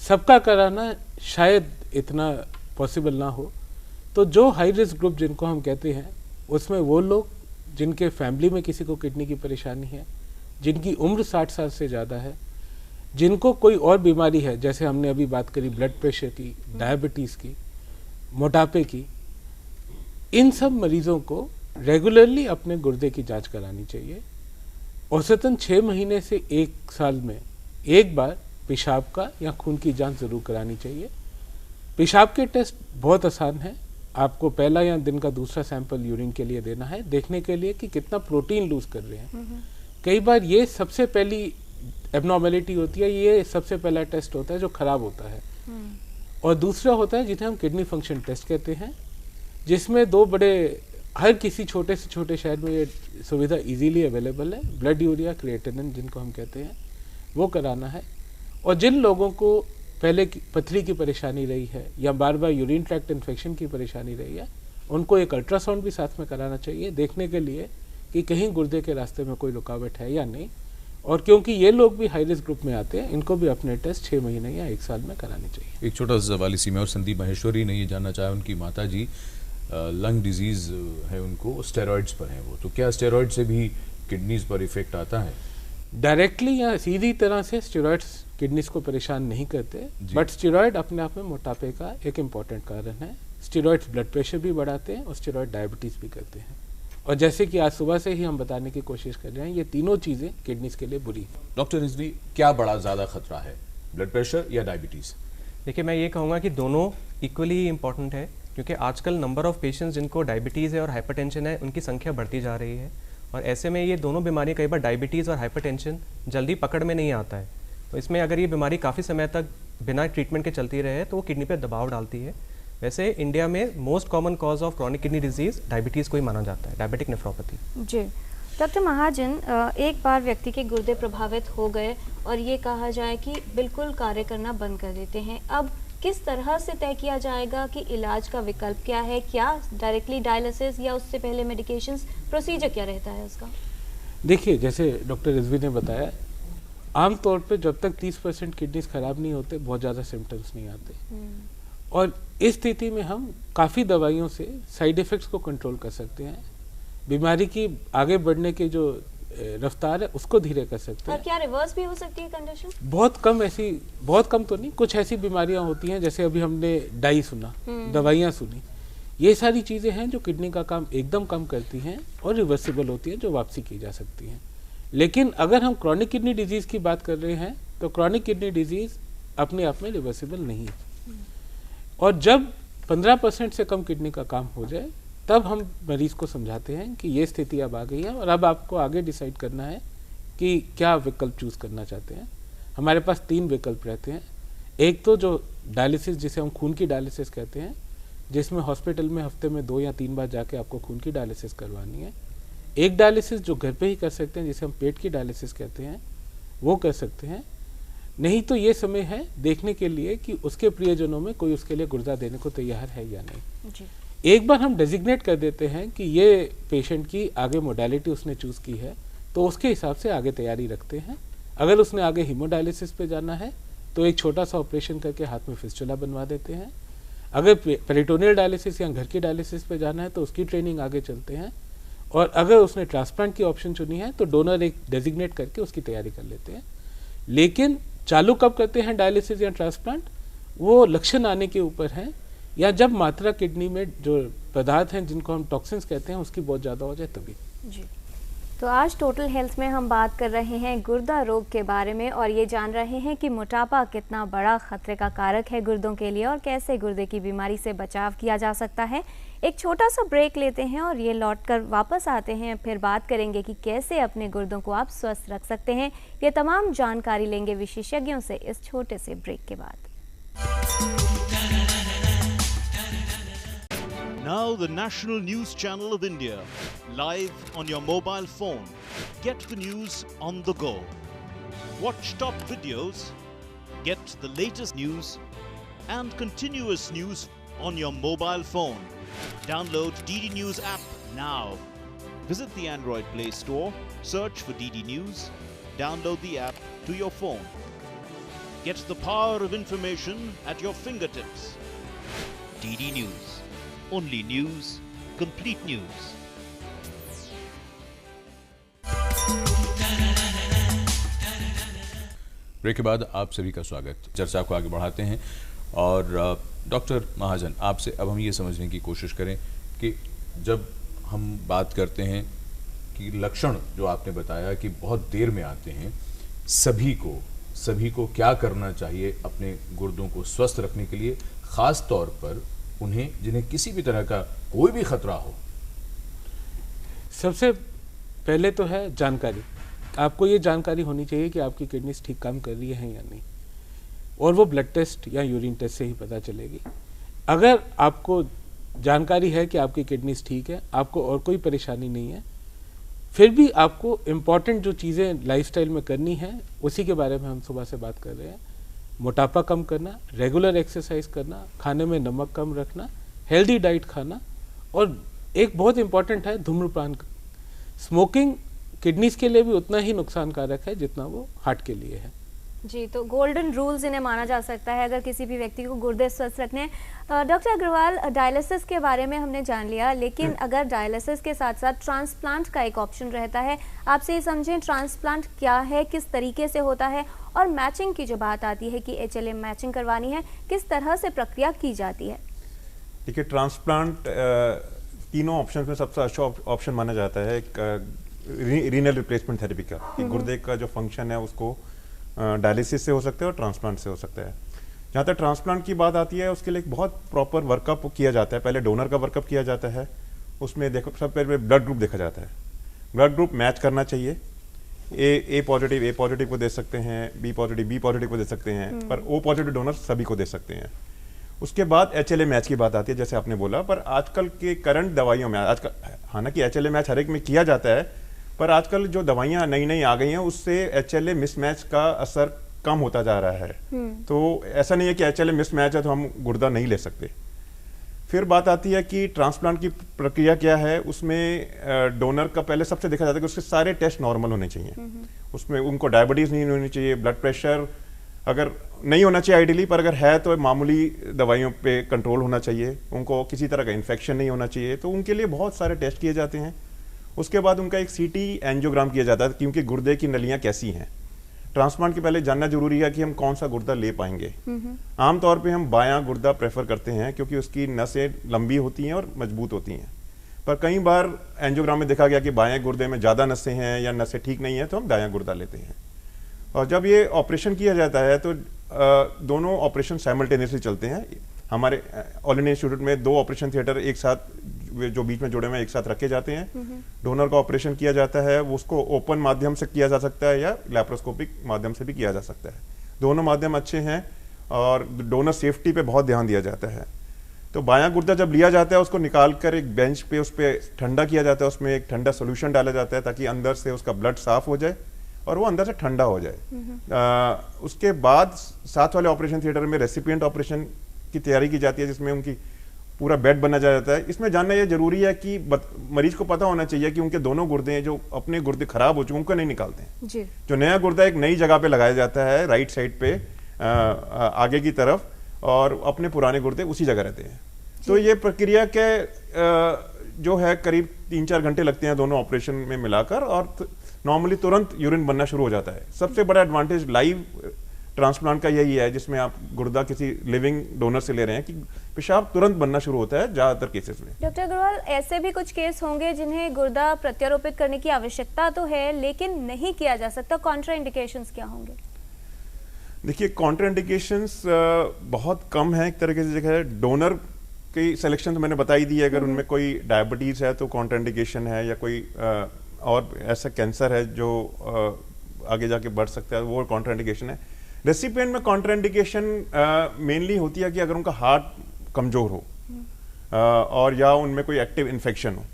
सबका कराना शायद इतना पॉसिबल ना हो, तो जो हाई रिस्क ग्रुप जिनको हम कहते हैं उसमें वो लोग जिनके फैमिली में किसी को किडनी की परेशानी है, जिनकी उम्र 60 साल से ज़्यादा है, जिनको कोई और बीमारी है, जैसे हमने अभी बात करी ब्लड प्रेशर की, डायबिटीज़ की, मोटापे की, इन सब मरीज़ों को रेगुलरली अपने गुर्दे की जांच करानी चाहिए। औसतन 6 महीने से 1 साल में एक बार पेशाब का या खून की जांच जरूर करानी चाहिए। पेशाब के टेस्ट बहुत आसान है, आपको पहला या दिन का दूसरा सैंपल यूरिन के लिए देना है, देखने के लिए कि कितना प्रोटीन लूज कर रहे हैं। कई बार ये सबसे पहली एबनॉर्मेलिटी होती है, ये सबसे पहला टेस्ट होता है जो खराब होता है। और दूसरा होता है जिन्हें हम किडनी फंक्शन टेस्ट कहते हैं, जिसमें दो बड़े, हर किसी छोटे से छोटे शहर में ये सुविधा इजीली अवेलेबल है। ब्लड यूरिया क्रिएटिनिन जिनको हम कहते हैं, वो कराना है। और जिन लोगों को पहले पथरी की परेशानी रही है या बार बार यूरिन ट्रैक्ट इन्फेक्शन की परेशानी रही है, उनको एक अल्ट्रासाउंड भी साथ में कराना चाहिए, देखने के लिए कि कहीं गुर्दे के रास्ते में कोई रुकावट है या नहीं। और क्योंकि ये लोग भी हाई रिस्क ग्रुप में आते हैं, इनको भी अपने टेस्ट 6 महीने या 1 साल में कराने चाहिए।
एक छोटा सा सवाल इसी में, और संदीप माहेश्वरी ने ये जानना चाहा, उनकी माता जी लंग डिजीज़ है, उनको स्टेरॉइड्स पर हैं वो, तो क्या स्टेरॉइड से भी किडनीज पर इफेक्ट आता है?
डायरेक्टली या सीधी तरह से स्टेरॉइड्स किडनीज को परेशान नहीं करते, बट स्टेरॉइड अपने आप में मोटापे का एक इम्पॉर्टेंट कारण है। स्टेरॉइड्स ब्लड प्रेशर भी बढ़ाते हैं और स्टेरॉइड डायबिटीज़ भी करते हैं। और जैसे कि आज सुबह से ही हम बताने की कोशिश कर रहे हैं, ये तीनों चीज़ें किडनीज के लिए बुरी हैं।
डॉक्टर रिजवी, क्या बड़ा ज़्यादा खतरा है, ब्लड प्रेशर या डायबिटीज़?
देखिए, मैं ये कहूँगा कि दोनों इक्वली इम्पॉर्टेंट है, क्योंकि आजकल नंबर ऑफ़ पेशेंट्स जिनको डायबिटीज़ है और हाइपरटेंशन है, उनकी संख्या बढ़ती जा रही है। और ऐसे में ये दोनों बीमारियाँ, कई बार डायबिटीज़ और हाइपरटेंशन जल्दी पकड़ में नहीं आता है, तो इसमें अगर ये बीमारी काफ़ी समय तक बिना ट्रीटमेंट के चलती रहे तो वो किडनी पर दबाव डालती है। वैसे इंडिया में most common cause of chronic kidney disease diabetes को ही माना जाता है, डायबिटिक नेफ्रोपैथी।
जी डॉक्टर महाजन, एक बार व्यक्ति के गुर्दे प्रभावित हो गए और ये कहा जाए कि बिल्कुल कार्य करना बंद कर देते हैं, अब किस तरह से तय किया जाएगा कि इलाज का विकल्प क्या है? क्या डायरेक्टली डायलिसिस या उससे पहले मेडिकेशंस, प्रोसीजर क्या रहता है उसका?
देखिए, जैसे डॉक्टर रिजवी ने बताया, आमतौर पे जब तक 30% किडनीज खराब नहीं होते, बहुत ज़्यादा सिम्टम्स नहीं आते। और इस स्थिति में हम काफ़ी दवाइयों से साइड इफ़ेक्ट्स को कंट्रोल कर सकते हैं, बीमारी की आगे बढ़ने की जो रफ्तार है उसको धीरे कर सकते हैं।
और क्या रिवर्स भी हो सकती है कंडीशन?
बहुत कम तो नहीं, कुछ ऐसी बीमारियां होती हैं, जैसे अभी हमने डाई सुना, दवाइयां सुनी, ये सारी चीज़ें हैं जो किडनी का काम एकदम कम करती हैं और रिवर्सिबल होती हैं, जो वापसी की जा सकती हैं। लेकिन अगर हम क्रॉनिक किडनी डिजीज़ की बात कर रहे हैं तो क्रॉनिक किडनी डिजीज़ अपने आप में रिवर्सिबल नहीं है, और जब 15% से कम किडनी का काम हो जाए तब हम मरीज़ को समझाते हैं कि ये स्थिति अब आ गई है और अब आपको आगे डिसाइड करना है कि क्या विकल्प चूज़ करना चाहते हैं। हमारे पास 3 विकल्प रहते हैं। एक तो जो डायलिसिस, जिसे हम खून की डायलिसिस कहते हैं, जिसमें हॉस्पिटल में हफ्ते में 2 या 3 बार जाके आपको खून की डायलिसिस करवानी है। एक डायलिसिस जो घर पे ही कर सकते हैं, जिसे हम पेट की डायलिसिस कहते हैं, वो कर सकते हैं। नहीं तो ये समय है देखने के लिए कि उसके प्रियजनों में कोई उसके लिए गुर्दा देने को तैयार है या नहीं।
जी।
एक बार हम डेजिग्नेट कर देते हैं कि ये पेशेंट की आगे मोडालिटी उसने चूज़ की है, तो उसके हिसाब से आगे तैयारी रखते हैं। अगर उसने आगे हीमोडायलिसिस पे जाना है तो एक छोटा सा ऑपरेशन करके हाथ में फिस्टुला बनवा देते हैं। अगर पेरिटोनियल डायलिसिस या घर की डायलिसिस पे जाना है तो उसकी ट्रेनिंग आगे चलते हैं। और अगर उसने ट्रांसप्लांट की ऑप्शन चुनी है तो डोनर एक डेजिग्नेट करके उसकी तैयारी कर लेते हैं। लेकिन चालू कब करते हैं डायलिसिस या ट्रांसप्लांट, वो लक्षण आने के ऊपर है, या जब मात्रा किडनी में जो पदार्थ हैं जिनको हम टॉक्सिन्स कहते हैं उसकी बहुत ज़्यादा हो जाए तभी।
जी। तो आज टोटल हेल्थ में हम बात कर रहे हैं गुर्दा रोग के बारे में और ये जान रहे हैं कि मोटापा कितना बड़ा खतरे का कारक है गुर्दों के लिए और कैसे गुर्दे की बीमारी से बचाव किया जा सकता है। एक छोटा सा ब्रेक लेते हैं और ये लौटकर वापस आते हैं, फिर बात करेंगे कि कैसे अपने गुर्दों को आप स्वस्थ रख सकते हैं। ये तमाम जानकारी लेंगे विशेषज्ञों से इस छोटे से ब्रेक के बाद।
Now the National News Channel of India, live on your mobile phone. Get the news on the go. Watch top videos, get the latest news and continuous news on your mobile phone. Download DD News app now. Visit the Android Play Store, search for DD News, download the app to your phone. Get the power of information at your fingertips. DD News. Only news, complete news.
Break के बाद आप सभी का स्वागत। चर्चा को आगे बढ़ाते हैं और डॉक्टर महाजन, आपसे अब हम ये समझने की कोशिश करें कि जब हम बात करते हैं कि लक्षण जो आपने बताया कि बहुत देर में आते हैं, सभी को क्या करना चाहिए अपने गुर्दों को स्वस्थ रखने के लिए, ख़ास तौर पर उन्हें जिन्हें किसी भी तरह का कोई भी खतरा हो?
सबसे पहले तो है जानकारी। आपको ये जानकारी होनी चाहिए कि आपकी किडनीज ठीक काम कर रही है या नहीं, और वो ब्लड टेस्ट या यूरिन टेस्ट से ही पता चलेगी। अगर आपको जानकारी है कि आपकी किडनीज ठीक है, आपको और कोई परेशानी नहीं है, फिर भी आपको इम्पॉर्टेंट जो चीज़ें लाइफस्टाइल में करनी है उसी के बारे में हम सुबह से बात कर रहे हैं। मोटापा कम करना, रेगुलर एक्सरसाइज करना, खाने में नमक कम रखना, हेल्दी डाइट खाना, और एक बहुत इंपॉर्टेंट है धूम्रपान। स्मोकिंग किडनीज के लिए भी उतना ही नुकसानकारक है जितना वो हार्ट के लिए है।
जी, तो गोल्डन रूल्स इन्हें माना जा सकता है अगर किसी भी व्यक्ति को गुर्दे स्वस्थ रखने हैं। डॉक्टर अग्रवाल, डायलिसिस के बारे में हमने जान लिया, लेकिन अगर डायलिसिस के साथ साथ ट्रांसप्लांट का एक ऑप्शन रहता है, आपसे ये समझें ट्रांसप्लांट क्या है, किस तरीके से होता है, और मैचिंग की जो बात आती है कि HLA मैचिंग करवानी है, किस तरह से प्रक्रिया की जाती है?
देखिए, ट्रांसप्लांट तीनों ऑप्शन में सबसे अच्छा ऑप्शन माना जाता है रीनल रिप्लेसमेंट थेरेपी का, कि गुर्दे का जो फंक्शन है उसको डायलिसिस से हो सकता है और ट्रांसप्लांट से हो सकता है। जहाँ तक ट्रांसप्लांट की बात आती है, उसके लिए एक बहुत प्रॉपर वर्कअप किया जाता है। पहले डोनर का वर्कअप किया जाता है, उसमें देखो सब पहले ब्लड ग्रुप देखा जाता है। ब्लड ग्रुप मैच करना चाहिए। ए पॉजिटिव को दे सकते हैं, बी पॉजिटिव को दे सकते हैं, पर O पॉजिटिव डोनर सभी को दे सकते हैं। उसके बाद HLA मैच की बात आती है, जैसे आपने बोला, पर आजकल के करंट दवाइयों में आजकल हालांकि HLA मैच हर एक में किया जाता है, पर आजकल जो दवाइयाँ नई आ गई हैं उससे HLA मिसमैच का असर कम होता जा रहा है। तो ऐसा नहीं है कि HLA मिसमैच है तो हम गुर्दा नहीं ले सकते। फिर बात आती है कि ट्रांसप्लांट की प्रक्रिया क्या है। उसमें डोनर का पहले सबसे देखा जाता है कि उसके सारे टेस्ट नॉर्मल होने चाहिए। उसमें उनको डायबिटीज़ नहीं होनी चाहिए, ब्लड प्रेशर अगर नहीं होना चाहिए आइडियली, पर अगर है तो मामूली दवाइयों पे कंट्रोल होना चाहिए, उनको किसी तरह का इन्फेक्शन नहीं होना चाहिए। तो उनके लिए बहुत सारे टेस्ट किए जाते हैं। उसके बाद उनका एक CT एंजियोग्राम किया जाता है, क्योंकि गुर्दे की नलियाँ कैसी हैं। ट्रांसप्लांट के पहले जानना जरूरी है कि हम कौन सा गुर्दा ले पाएंगे। आमतौर पे हम बायां गुर्दा प्रेफर करते हैं क्योंकि उसकी नसें लंबी होती हैं और मजबूत होती हैं, पर कई बार एंजियोग्राम में देखा गया कि बाएं गुर्दे में ज़्यादा नसें हैं या नसें ठीक नहीं है तो हम दायां गुर्दा लेते हैं। और जब ये ऑपरेशन किया जाता है तो दोनों ऑपरेशन साइमल्टेनियसली चलते हैं। हमारे ऑल इंडिया इंस्टीट्यूट में 2 ऑपरेशन थिएटर एक साथ जो बीच में जुड़े हुए एक साथ रखे जाते हैं। डोनर का ऑपरेशन किया जाता है, वो उसको ओपन माध्यम से किया जा सकता है या लैप्रोस्कोपिक माध्यम से भी किया जा सकता है। दोनों माध्यम अच्छे हैं और डोनर सेफ्टी पे बहुत ध्यान दिया जाता है। तो बायां गुर्दा जब लिया जाता है उसको निकाल कर एक बेंच पे उस पर ठंडा किया जाता है, उसमें एक ठंडा सोल्यूशन डाला जाता है ताकि अंदर से उसका ब्लड साफ हो जाए और वो अंदर से ठंडा हो जाए। उसके बाद साथ वाले ऑपरेशन थिएटर में रेसिपिएंट ऑपरेशन की तैयारी की जाती है जिसमें उनकी पूरा बेड बना जाता है। इसमें जानना यह जरूरी है कि मरीज को पता होना चाहिए कि उनके दोनों गुर्दे जो अपने गुर्दे खराब हो चुके उनको नहीं निकालते हैं
जी। जो
नया गुर्दा एक नई जगह पे लगाया जाता है राइट साइड पे आगे की तरफ, और अपने पुराने गुर्दे उसी जगह रहते हैं। तो ये प्रक्रिया के जो है करीब 3-4 घंटे लगते हैं दोनों ऑपरेशन में मिलाकर, और नॉर्मली तुरंत यूरिन बनना शुरू हो जाता है। सबसे बड़ा एडवांटेज लाइव ट्रांसप्लांट का यही है जिसमें आप गुर्दा किसी लिविंग डोनर से ले रहे हैं कि पेशाब तुरंत बनना शुरू होता है ज्यादातर केसेस में।
डॉक्टर अग्रवाल, ऐसे भी कुछ केस होंगे जिन्हें गुर्दा प्रत्यारोपित करने की आवश्यकता तो है लेकिन नहीं किया जा सकता, कॉन्ट्रा इंडिकेशंस क्या होंगे?
देखिए, कॉन्ट्रा इंडिकेशंस बहुत कम है। एक तरीके से देखा जाए डोनर की सिलेक्शन तो मैंने बताई दी है। अगर उनमें कोई डायबिटीज है तो कॉन्ट्रा इंडिकेशन है, या कोई और ऐसा कैंसर है जो आगे जाके बढ़ सकता है, वो कॉन्ट्रा इंडिकेशन है। रेसिपिएंट में कॉन्ट्रा इंडिकेशन मेनली होती है कि अगर उनका हार्ट कमजोर हो और या उनमें कोई एक्टिव इन्फेक्शन हो।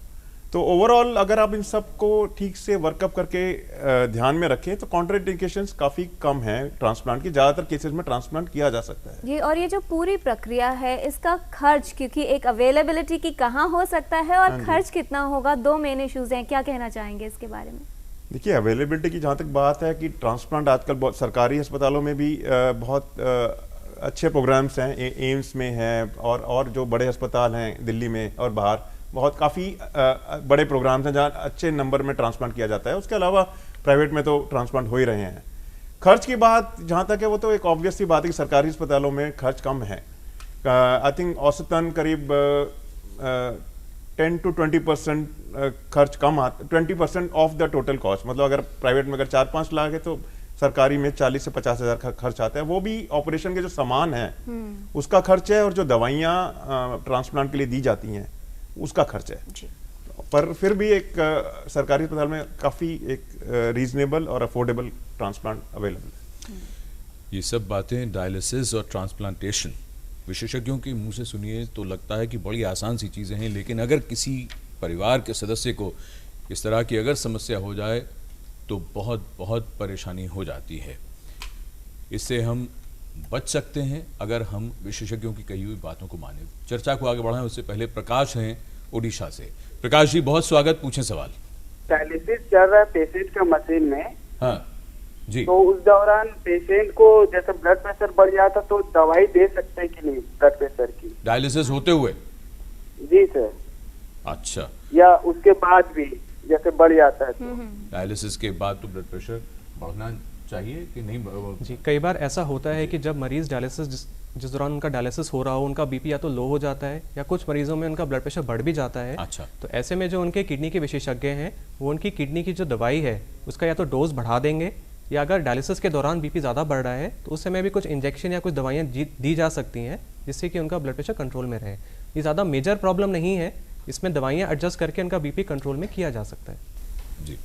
तो ओवरऑल अगर आप इन सब को ठीक से वर्कअप करके ध्यान में रखें तो कॉन्ट्रा इंडिकेशंस काफी कम हैं ट्रांसप्लांट की। ज्यादातर केसेस में ट्रांसप्लांट किया जा सकता है
जी। और ये जो पूरी प्रक्रिया है इसका खर्च, क्योंकि एक अवेलेबिलिटी की कहाँ हो सकता है और खर्च कितना होगा, 2 मेन इश्यूज हैं, क्या कहना चाहेंगे इसके बारे में?
देखिए, अवेलेबिलिटी की जहाँ तक बात है कि ट्रांसप्लांट आजकल बहुत सरकारी अस्पतालों में भी बहुत अच्छे प्रोग्राम्स हैं, एम्स में हैं और जो बड़े अस्पताल हैं दिल्ली में और बाहर, बहुत काफ़ी बड़े प्रोग्राम्स हैं जहाँ अच्छे नंबर में ट्रांसप्लांट किया जाता है। उसके अलावा प्राइवेट में तो ट्रांसप्लांट हो ही रहे हैं। खर्च की बात जहाँ तक है वो तो एक ऑब्वियस सी बात है कि सरकारी अस्पतालों में खर्च कम है। आई थिंक औसतन करीब 10 to 20% खर्च कम आता, 20% ऑफ द टोटल कॉस्ट। मतलब अगर प्राइवेट में अगर 4-5 लाख है तो सरकारी में 40 से 50 हज़ार का खर्च आता है। वो भी ऑपरेशन के जो सामान है उसका खर्च है, और जो दवाइयाँ ट्रांसप्लांट के लिए दी जाती हैं उसका खर्च है जी। पर फिर भी एक सरकारी अस्पताल में काफ़ी एक रीजनेबल और अफोर्डेबल ट्रांसप्लांट अवेलेबल है।
ये सब बातें डायलिसिस और ट्रांसप्लांटेशन विशेषज्ञों के मुंह से सुनिए तो लगता है कि बड़ी आसान सी चीज़ें हैं, लेकिन अगर किसी परिवार के सदस्य को इस तरह की अगर समस्या हो जाए तो बहुत बहुत परेशानी हो जाती है। इससे हम बच सकते हैं अगर हम विशेषज्ञों की कही हुई बातों को माने। चर्चा को आगे बढ़ाएं उससे पहले प्रकाश हैं उड़ीसा से। प्रकाश जी, बहुत स्वागत, पूछें सवाल।
डायलिसिस चल रहा है पेशेंट का मशीन में,
हाँ जी।
तो उस दौरान पेशेंट को जैसे ब्लड प्रेशर बढ़ जाता तो दवाई दे सकते हैं कि नहीं ब्लड प्रेशर की, डायलिसिस
होते हुए?
जी सर।
अच्छा,
या उसके बाद भी जैसे बढ़ जाता है तो
डायलिसिस के बाद तो ब्लड प्रेशर बढ़ना चाहिए कि नहीं?
जी, कई बार ऐसा होता है कि जब मरीज डायलिसिस जिस दौरान उनका डायलिसिस हो रहा हो उनका बीपी या तो लो हो जाता है या कुछ मरीजों में उनका ब्लड प्रेशर बढ़ भी जाता है।
अच्छा।
तो ऐसे में जो उनके किडनी के विशेषज्ञ हैं वो उनकी किडनी की जो दवाई है उसका या तो डोज बढ़ा देंगे, या अगर डायलिसिस के दौरान बीपी ज़्यादा बढ़ रहा है तो उस समय भी कुछ इंजेक्शन या कुछ दवाइयाँ दी जा सकती हैं जिससे कि उनका ब्लड प्रेशर कंट्रोल में रहे। ये ज़्यादा मेजर प्रॉब्लम नहीं है, इसमें दवाइयाँ एडजस्ट करके उनका बीपी कंट्रोल में किया जा सकता है
जी।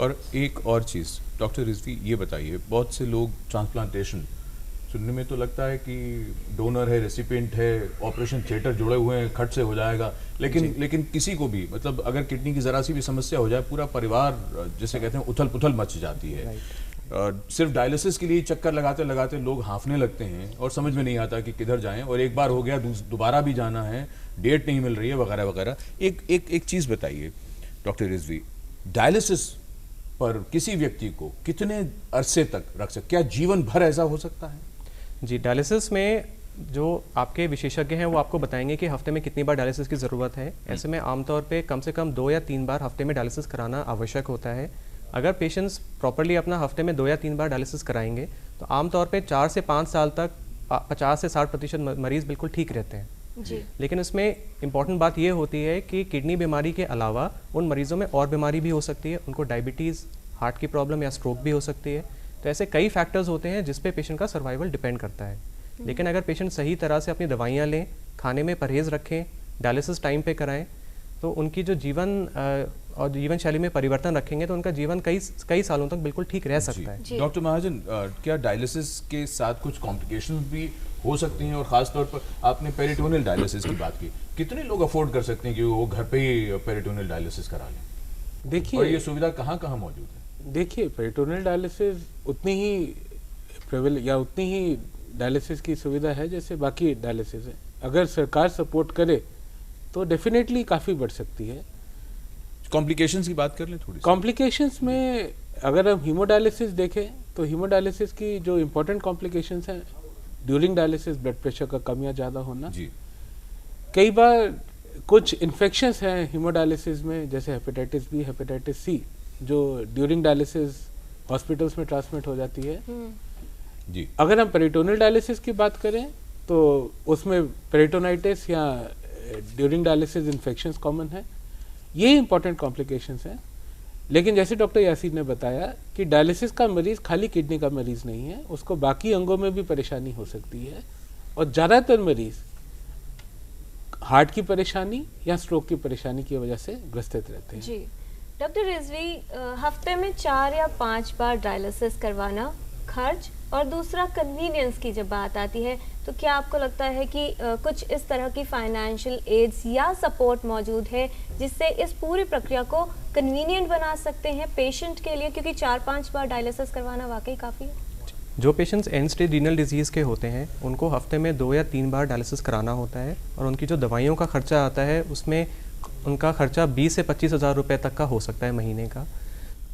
और एक और चीज़ डॉक्टर रिजवी, ये बताइए, बहुत से लोग ट्रांसप्लांटेशन सुनने में तो लगता है कि डोनर है, रेसिपिएंट है, ऑपरेशन थिएटर जुड़े हुए हैं, खट से हो जाएगा, लेकिन किसी को भी मतलब अगर किडनी की ज़रा सी भी समस्या हो जाए पूरा परिवार जैसे कहते हैं उथल पुथल मच जाती है। सिर्फ डायलिसिस के लिए चक्कर लगाते लगाते लोग हाँफने लगते हैं और समझ में नहीं आता कि किधर जाएं, और एक बार हो गया दोबारा भी जाना है, डेट नहीं मिल रही है वगैरह वगैरह। एक चीज़ बताइए डॉक्टर रिजवी, डायलिसिस पर किसी व्यक्ति को कितने अरसे तक रख सकते, क्या जीवन भर ऐसा हो सकता है?
जी, डायलिसिस में जो आपके विशेषज्ञ हैं वो आपको बताएंगे कि हफ्ते में कितनी बार डायलिसिस की ज़रूरत है। ऐसे में आमतौर पे कम से कम 2 या 3 बार हफ्ते में डायलिसिस कराना आवश्यक होता है। अगर पेशेंट्स प्रॉपरली अपना हफ्ते में 2 या 3 बार डायलिसिस कराएंगे तो आमतौर पे 4 से 5 साल तक 50 से 60% मरीज़ बिल्कुल ठीक रहते हैं
जी।
लेकिन इसमें इम्पॉर्टेंट बात ये होती है कि किडनी बीमारी के अलावा उन मरीज़ों में और बीमारी भी हो सकती है, उनको डायबिटीज़, हार्ट की प्रॉब्लम या स्ट्रोक भी हो सकती है। तो ऐसे कई फैक्टर्स होते हैं जिस पे पेशेंट का सर्वाइवल डिपेंड करता है। लेकिन अगर पेशेंट सही तरह से अपनी दवाइयाँ लें, खाने में परहेज़ रखें, डायलिसिस टाइम पे कराएं, तो उनकी जो जीवन और जीवन शैली में परिवर्तन रखेंगे तो उनका जीवन कई सालों तक बिल्कुल ठीक रह सकता है।
डॉक्टर महाजन, क्या डायलिसिस के साथ कुछ कॉम्प्लिकेशंस भी हो सकती हैं? और ख़ास तौर पर आपने पेरिटोनियल डायलिसिस की बात की, कितने लोग अफोर्ड कर सकते हैं कि वो घर पे ही पेरिटोनियल डायलिसिस करा लें?
देखिए,
और ये सुविधा कहाँ कहाँ मौजूद है?
देखिए, पेरिटोनियल डायलिसिस उतनी ही डायलिसिस की सुविधा है जैसे बाकी डायलिसिस है। अगर सरकार सपोर्ट करे तो डेफिनेटली काफ़ी बढ़ सकती है।
कॉम्प्लिकेशंस की बात कर लें थोड़ी।
कॉम्प्लिकेशंस में अगर हम हीमोडायलिसिस देखें तो हीमोडायलिसिस की जो इम्पोर्टेंट कॉम्प्लिकेशंस हैं, ड्यूरिंग डायलिसिस ब्लड प्रेशर का कम या ज़्यादा होना
जी।
कई बार कुछ इन्फेक्शंस हैं हीमोडायलिसिस में, जैसे हेपेटाइटिस बी, हेपेटाइटिस सी, जो ड्यूरिंग डायलिसिस हॉस्पिटल्स में ट्रांसमिट हो जाती है
जी।
अगर हम पेरिटोनियल डायलिसिस की बात करें तो उसमें पेरिटोनाइटिस या ड्यूरिंग डायलिसिस इन्फेक्शंस कॉमन है। ये इंपॉर्टेंट कॉम्प्लिकेशंस हैं। लेकिन जैसे डॉक्टर यासीर ने बताया कि डायलिसिस का मरीज़ खाली किडनी का मरीज़ नहीं है, उसको बाकी अंगों में भी परेशानी हो सकती है और ज़्यादातर मरीज़ हार्ट की परेशानी या स्ट्रोक की परेशानी की वजह से ग्रसित रहते हैं।
जी डॉक्टर रिजवी, हफ्ते में 4 या 5 बार डायलिसिस करवाना, खर्च और दूसरा कन्वीनियंस की जब बात आती है तो क्या आपको लगता है कि कुछ इस तरह की फाइनेंशियल एड्स या सपोर्ट मौजूद है जिससे इस पूरी प्रक्रिया को कन्वीनियंट बना सकते हैं पेशेंट के लिए, क्योंकि 4-5 बार डायलिसिस करवाना वाकई काफ़ी है?
जो patients and stage renal disease के होते हैं उनको हफ्ते में 2 या 3 बार डायलिसिस कराना होता है और उनकी जो दवाइयों का खर्चा आता है उसमें उनका खर्चा 20 से 25 हज़ार रुपये तक का हो सकता है महीने का।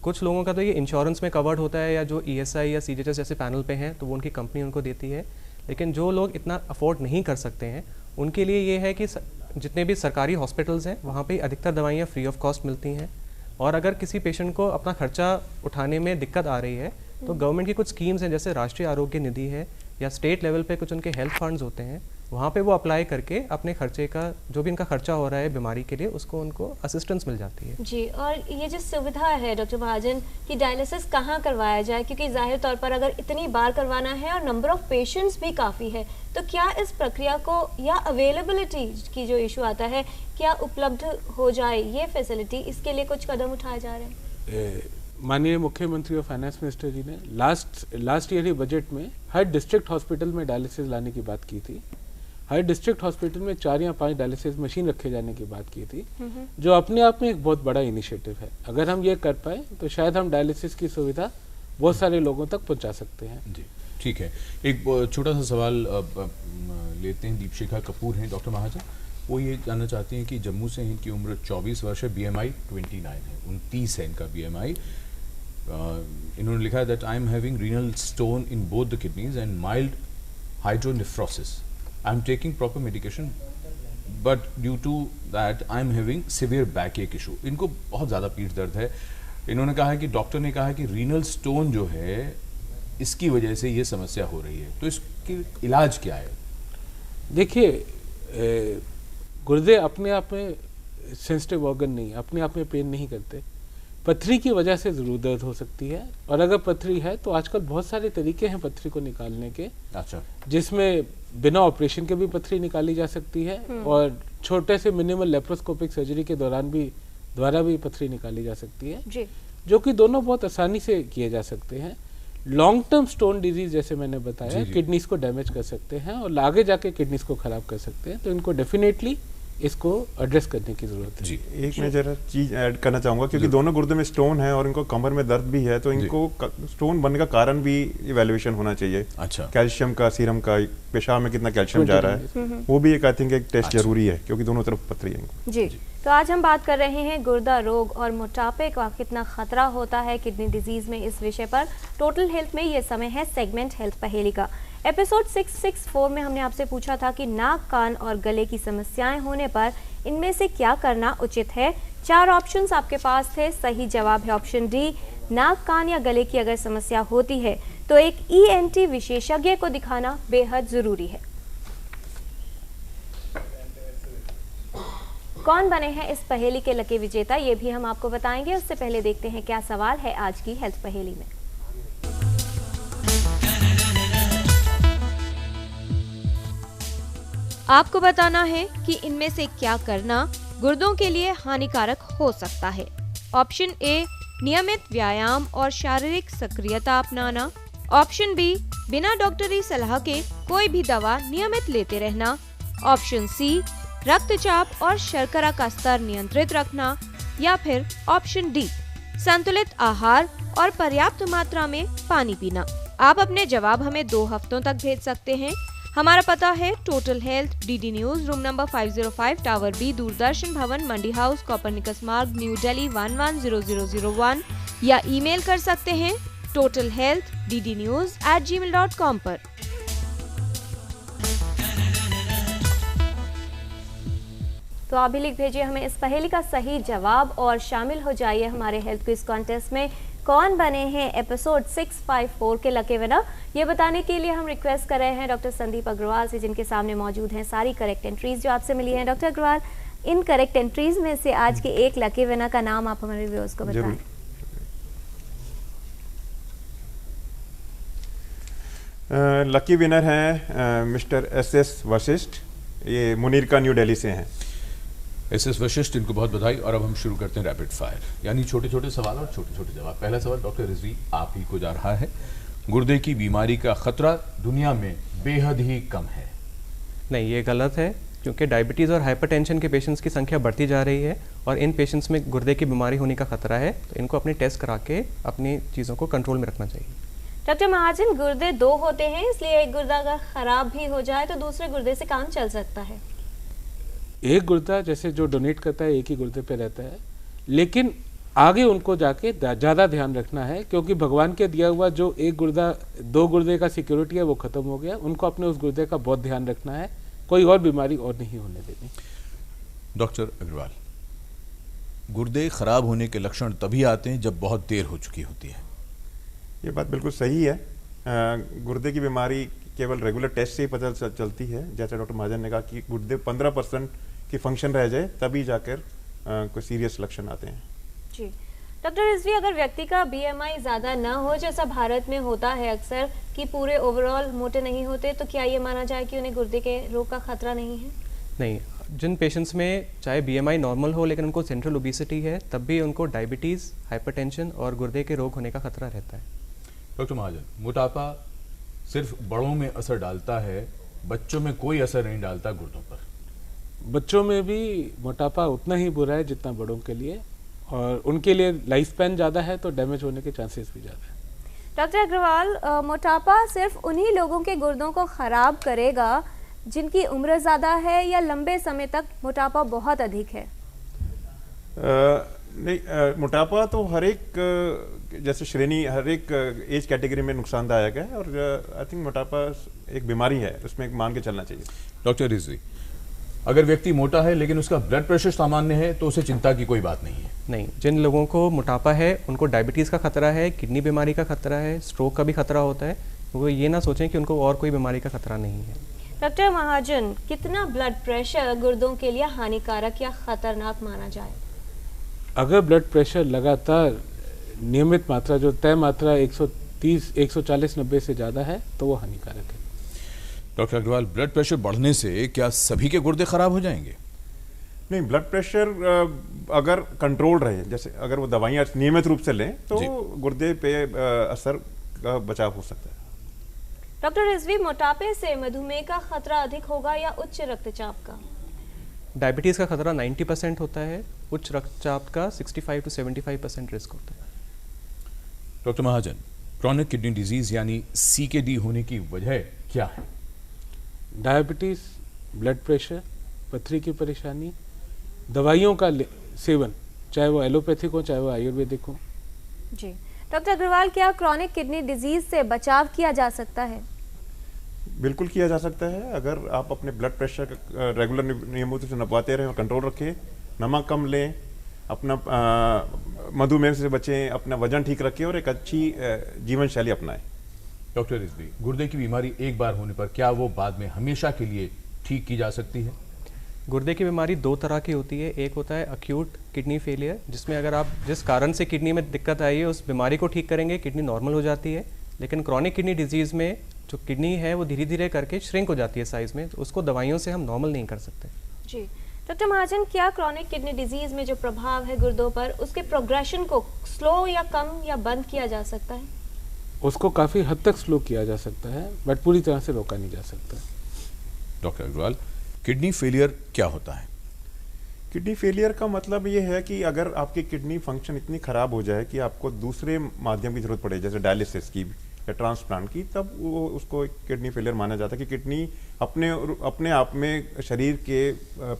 कुछ लोगों का तो ये इंश्योरेंस में कवर्ड होता है या जो ESI या CGHS जैसे पैनल पे हैं तो वो उनकी कंपनी उनको देती है। लेकिन जो लोग इतना अफोर्ड नहीं कर सकते हैं उनके लिए ये है कि जितने भी सरकारी हॉस्पिटल्स हैं वहाँ पे अधिकतर दवाइयाँ फ्री ऑफ कॉस्ट मिलती हैं। और अगर किसी पेशेंट को अपना खर्चा उठाने में दिक्कत आ रही है तो गवर्नमेंट की कुछ स्कीम्स हैं, जैसे राष्ट्रीय आरोग्य निधि है या स्टेट लेवल पे कुछ उनके हेल्थ फंड्स होते हैं, वहाँ पे वो अप्लाई करके अपने खर्चे का जो भी इनका खर्चा हो रहा है बीमारी के लिए उसको उनको असिस्टेंस मिल जाती है।
जी, और ये जो सुविधा है डॉक्टर महाजन कि डायलिसिस कहाँ करवाया जाए, क्योंकि जाहिर तौर पर अगर इतनी बार करवाना है और नंबर ऑफ पेशेंट्स भी काफ़ी है, तो क्या इस प्रक्रिया को या अवेलेबिलिटी की जो इशू आता है क्या उपलब्ध हो जाए ये फैसिलिटी, इसके लिए कुछ कदम उठाए जा रहे हैं?
माननीय मुख्यमंत्री और फाइनेंस मिनिस्टर जी ने लास्ट ईयर ही बजट में हर डिस्ट्रिक्ट हॉस्पिटल में डायलिसिस लाने की बात की थी। हर डिस्ट्रिक्ट हॉस्पिटल में 4 या 5 डायलिसिस मशीन रखे जाने की बात की थी, जो अपने आप में एक बहुत बड़ा इनिशिएटिव है। अगर हम ये कर पाए तो शायद हम डायलिसिस की सुविधा बहुत सारे लोगों तक पहुंचा सकते हैं।
जी ठीक है। एक छोटा सा सवाल लेते हैं, दीपशिखा कपूर हैं डॉक्टर महाजन, वो ये जानना चाहती हैं कि जम्मू से इनकी उम्र 24 वर्ष है, BMI 29 है, 29 है इनका BMI। इन्होंने लिखा है that I am having renal stone in both the kidneys and mild hydronephrosis. I am taking proper medication but due to that I am having severe backache issue. इनको बहुत ज़्यादा पीठ दर्द है। इन्होंने कहा है कि डॉक्टर ने कहा है कि रीनल स्टोन जो है इसकी वजह से ये समस्या हो रही है, तो इसकी इलाज क्या है?
देखिए, गुर्दे अपने आप में सेंसिटिव ऑर्गन नहीं, अपने आप में पेन नहीं करते। पथरी की वजह से ज़रूर दर्द हो सकती है, और अगर पथरी है तो आजकल बहुत सारे तरीके हैं पथरी को निकालने के।
अच्छा।
जिसमें बिना ऑपरेशन के भी पथरी निकाली जा सकती है और छोटे से मिनिमल लेप्रोस्कोपिक सर्जरी के द्वारा भी पथरी निकाली जा सकती है
जी।
जो कि दोनों बहुत आसानी से किए जा सकते हैं। लॉन्ग टर्म स्टोन डिजीज जैसे मैंने बताया किडनीज को डैमेज कर सकते हैं और आगे जाके किडनीज को खराब कर सकते हैं, तो इनको डेफिनेटली इसको एड्रेस करने की जरूरत है।
जी, एक मैं जरा चीज ऐड करना चाहूँगा, क्योंकि दोनों गुर्दे में स्टोन है और इनको कमर में दर्द भी है, तो इनको स्टोन बनने का कारण भी इवैल्यूएशन होना चाहिए।
अच्छा।
कैल्शियम का, सीरम का, पेशाब में कितना कैल्शियम जा रहा है, वो भी एक आई थिंक एक टेस्ट जरूरी है, क्योंकि दोनों तरफ पथरी है इनको।
जी, तो आज हम बात कर रहे हैं गुर्दा रोग और मोटापे का कितना खतरा होता है किडनी डिजीज में। इस विषय पर टोटल हेल्थ में ये समय है सेगमेंट हेल्थ पहेली का। एपिसोड 664 में हमने आपसे पूछा था कि नाक, कान और गले की समस्याएं होने पर इनमें से क्या करना उचित है। 4 ऑप्शंस आपके पास थे। सही जवाब है ऑप्शन डी, नाक, कान या गले की अगर समस्या होती है तो एक ENT विशेषज्ञ को दिखाना बेहद जरूरी है। कौन बने हैं इस पहेली के लकी विजेता, ये भी हम आपको बताएंगे। उससे पहले देखते हैं क्या सवाल है आज की हेल्थ पहेली में।
आपको बताना है कि इनमें से क्या करना गुर्दों के लिए हानिकारक हो सकता है। ऑप्शन ए, नियमित व्यायाम और शारीरिक सक्रियता अपनाना। ऑप्शन बी, बिना डॉक्टरी सलाह के कोई भी दवा नियमित लेते रहना। ऑप्शन सी, रक्तचाप और शर्करा का स्तर नियंत्रित रखना। या फिर ऑप्शन डी, संतुलित आहार और पर्याप्त मात्रा में पानी पीना। आप अपने जवाब हमें 2 हफ्तों तक भेज सकते हैं। हमारा पता है total health, DD news, room number 505, tower B, Doordarshan भवन, मंडी हाउस, कोपरनिकस मार्ग, न्यू दिल्ली 110001, या ईमेल कर सकते हैं totalhealthddnews@gmail.com पर।
तो आप भी लिख भेजिए हमें इस पहेली का सही जवाब और शामिल हो जाइए हमारे हेल्थ क्विज कॉन्टेस्ट में। कौन बने हैं एपिसोड 654 के लकी विनर, ये बताने के लिए हम रिक्वेस्ट कर रहे हैं डॉक्टर संदीप अग्रवाल से, जिनके सामने मौजूद हैं सारी करेक्ट एंट्रीज जो आपसे मिली हैं। डॉक्टर अग्रवाल, इन करेक्ट एंट्रीज में से आज के एक लकी विनर का नाम आप हमारे व्यूअर्स को बताएं।
लकी विनर हैं मिस्टर SS वशिष्ठ, ये मुनीर का न्यू दिल्ली से हैं।
SS वशिष्ठ, इनको बहुत बधाई। और अब हम शुरू करते हैं रैपिड फायर, यानी छोटे छोटे सवाल और छोटे छोटे जवाब। पहला सवाल डॉक्टर रिजवी आप ही को जा रहा है। गुर्दे की बीमारी का खतरा दुनिया में बेहद ही कम है।
नहीं, ये गलत है, क्योंकि डायबिटीज़ और हाइपरटेंशन के पेशेंट्स की संख्या बढ़ती जा रही है और इन पेशेंट्स में गुर्दे की बीमारी होने का खतरा है। तो इनको अपने टेस्ट करा के अपनी चीज़ों को कंट्रोल में रखना चाहिए।
डॉक्टर महाजन, गुर्दे 2 होते हैं, इसलिए एक गुर्दा अगर खराब भी हो जाए तो दूसरे गुर्दे से काम चल सकता है।
एक गुर्दा जैसे जो डोनेट करता है एक ही गुर्दे पे रहता है, लेकिन आगे उनको जाके ज़्यादा ध्यान रखना है, क्योंकि भगवान के दिया हुआ जो एक गुर्दा 2 गुर्दे का सिक्योरिटी है वो खत्म हो गया। उनको अपने उस गुर्दे का बहुत ध्यान रखना है, कोई और बीमारी और नहीं होने देनी।
डॉक्टर अग्रवाल, गुर्दे खराब होने के लक्षण तभी आते हैं जब बहुत देर हो चुकी होती है।
ये बात बिल्कुल सही है। गुर्दे की बीमारी केवल रेगुलर टेस्ट से ही पता चलती है। जैसे डॉक्टर महाजन ने कहा कि गुर्दे 15% की फंक्शन रह जाए तभी जाकर कोई सीरियस लक्षण आते हैं।
जी डॉक्टर रिजवी, अगर व्यक्ति का BMI ज़्यादा ना हो, जैसा भारत में होता है अक्सर कि पूरे ओवरऑल मोटे नहीं होते, तो क्या ये माना जाए कि उन्हें गुर्दे के रोग का खतरा नहीं है?
नहीं, जिन पेशेंट्स में चाहे BMI नॉर्मल हो लेकिन उनको सेंट्रल ओबेसिटी है, तब भी उनको डायबिटीज़, हाइपरटेंशन और गुर्दे के रोग होने का खतरा रहता है।
डॉक्टर महाजन, मोटापा सिर्फ बड़ों में असर डालता है, बच्चों में कोई असर नहीं डालता गुर्दों पर?
बच्चों में भी मोटापा उतना ही बुरा है जितना बड़ों के लिए, और उनके लिए लाइफ स्पैन ज़्यादा है तो डैमेज होने के चांसेस भी ज़्यादा है।
डॉक्टर अग्रवाल, मोटापा सिर्फ उन्हीं लोगों के गुर्दों को ख़राब करेगा जिनकी उम्र ज़्यादा है, या लंबे समय तक मोटापा बहुत अधिक है?
नहीं, मोटापा तो हर एक जैसे श्रेणी, हर एक एज कैटेगरी में नुकसानदायक है, और आई थिंक मोटापा एक बीमारी है, उसमें मान के चलना चाहिए।
डॉक्टर रिजवी, अगर व्यक्ति मोटा है लेकिन उसका ब्लड प्रेशर सामान्य है तो उसे चिंता की कोई बात नहीं है?
नहीं, जिन लोगों को मोटापा है उनको डायबिटीज़ का खतरा है, किडनी बीमारी का खतरा है, स्ट्रोक का भी खतरा होता है। वो ये ना सोचें कि उनको और कोई बीमारी का खतरा नहीं है।
डॉक्टर महाजन, कितना ब्लड प्रेशर गुर्दों के लिए हानिकारक या खतरनाक माना जाए?
अगर ब्लड प्रेशर लगातार नियमित मात्रा, जो तय मात्रा 130, 140, 90 से ज़्यादा है तो वो हानिकारक है।
डॉक्टर अग्रवाल, ब्लड प्रेशर बढ़ने से क्या सभी के गुर्दे खराब हो जाएंगे?
नहीं, ब्लड प्रेशर अगर कंट्रोल रहे, जैसे अगर वो दवाइयाँ नियमित रूप से लें तो गुर्दे पे असर का बचाव हो सकता है।
डॉक्टर रिजवी, मोटापे से मधुमेह का खतरा अधिक होगा या उच्च रक्तचाप का?
डायबिटीज़ का खतरा 90% होता है, उच्च रक्तचाप का 65 to 75% रिस्क होता है।
डॉक्टर महाजन, क्रॉनिक किडनी डिजीज यानी CKD होने की वजह क्या है?
डायबिटीज़, ब्लड प्रेशर, पथरी की परेशानी, दवाइयों का सेवन, चाहे वो एलोपैथिक हो चाहे वो आयुर्वेदिक हो।
जी डॉक्टर अग्रवाल, क्या क्रॉनिक किडनी डिजीज से बचाव किया जा सकता है?
बिल्कुल किया जा सकता है, अगर आप अपने ब्लड प्रेशर रेगुलर नियमित से नपाते रहें और कंट्रोल रखें, नमक कम लें, अपना मधुमेह से बचें, अपना वजन ठीक रखें और एक अच्छी जीवन शैली अपनाएं।
डॉक्टर रिजवी, गुर्दे की बीमारी एक बार होने पर क्या वो बाद में हमेशा के लिए ठीक की जा सकती है?
गुर्दे की बीमारी दो तरह की होती है। एक होता है अक्यूट किडनी फेलियर, जिसमें अगर आप जिस कारण से किडनी में दिक्कत आई है उस बीमारी को ठीक करेंगे, किडनी नॉर्मल हो जाती है। लेकिन क्रॉनिक किडनी डिजीज़ में जो किडनी है वो धीरे धीरे करके श्रिंक हो जाती है साइज़ में, तो उसको दवाइयों से हम नॉर्मल नहीं कर सकते।
जी डॉक्टर महाजन, क्या क्रॉनिक किडनी डिजीज़ में जो प्रभाव है गुर्दों पर, उसके प्रोग्रेशन को स्लो या कम या बंद किया जा सकता है?
उसको काफ़ी हद तक स्लो किया जा सकता है, बट पूरी तरह से रोका नहीं जा सकता।
डॉक्टर अग्रवाल, किडनी फेलियर क्या होता है?
किडनी फेलियर का मतलब ये है कि अगर आपकी किडनी फंक्शन इतनी खराब हो जाए कि आपको दूसरे माध्यम की जरूरत पड़े, जैसे डायलिसिस की या ट्रांसप्लांट की, तब वो उसको एक किडनी फेलियर माना जाता है कि किडनी अपने आप में शरीर के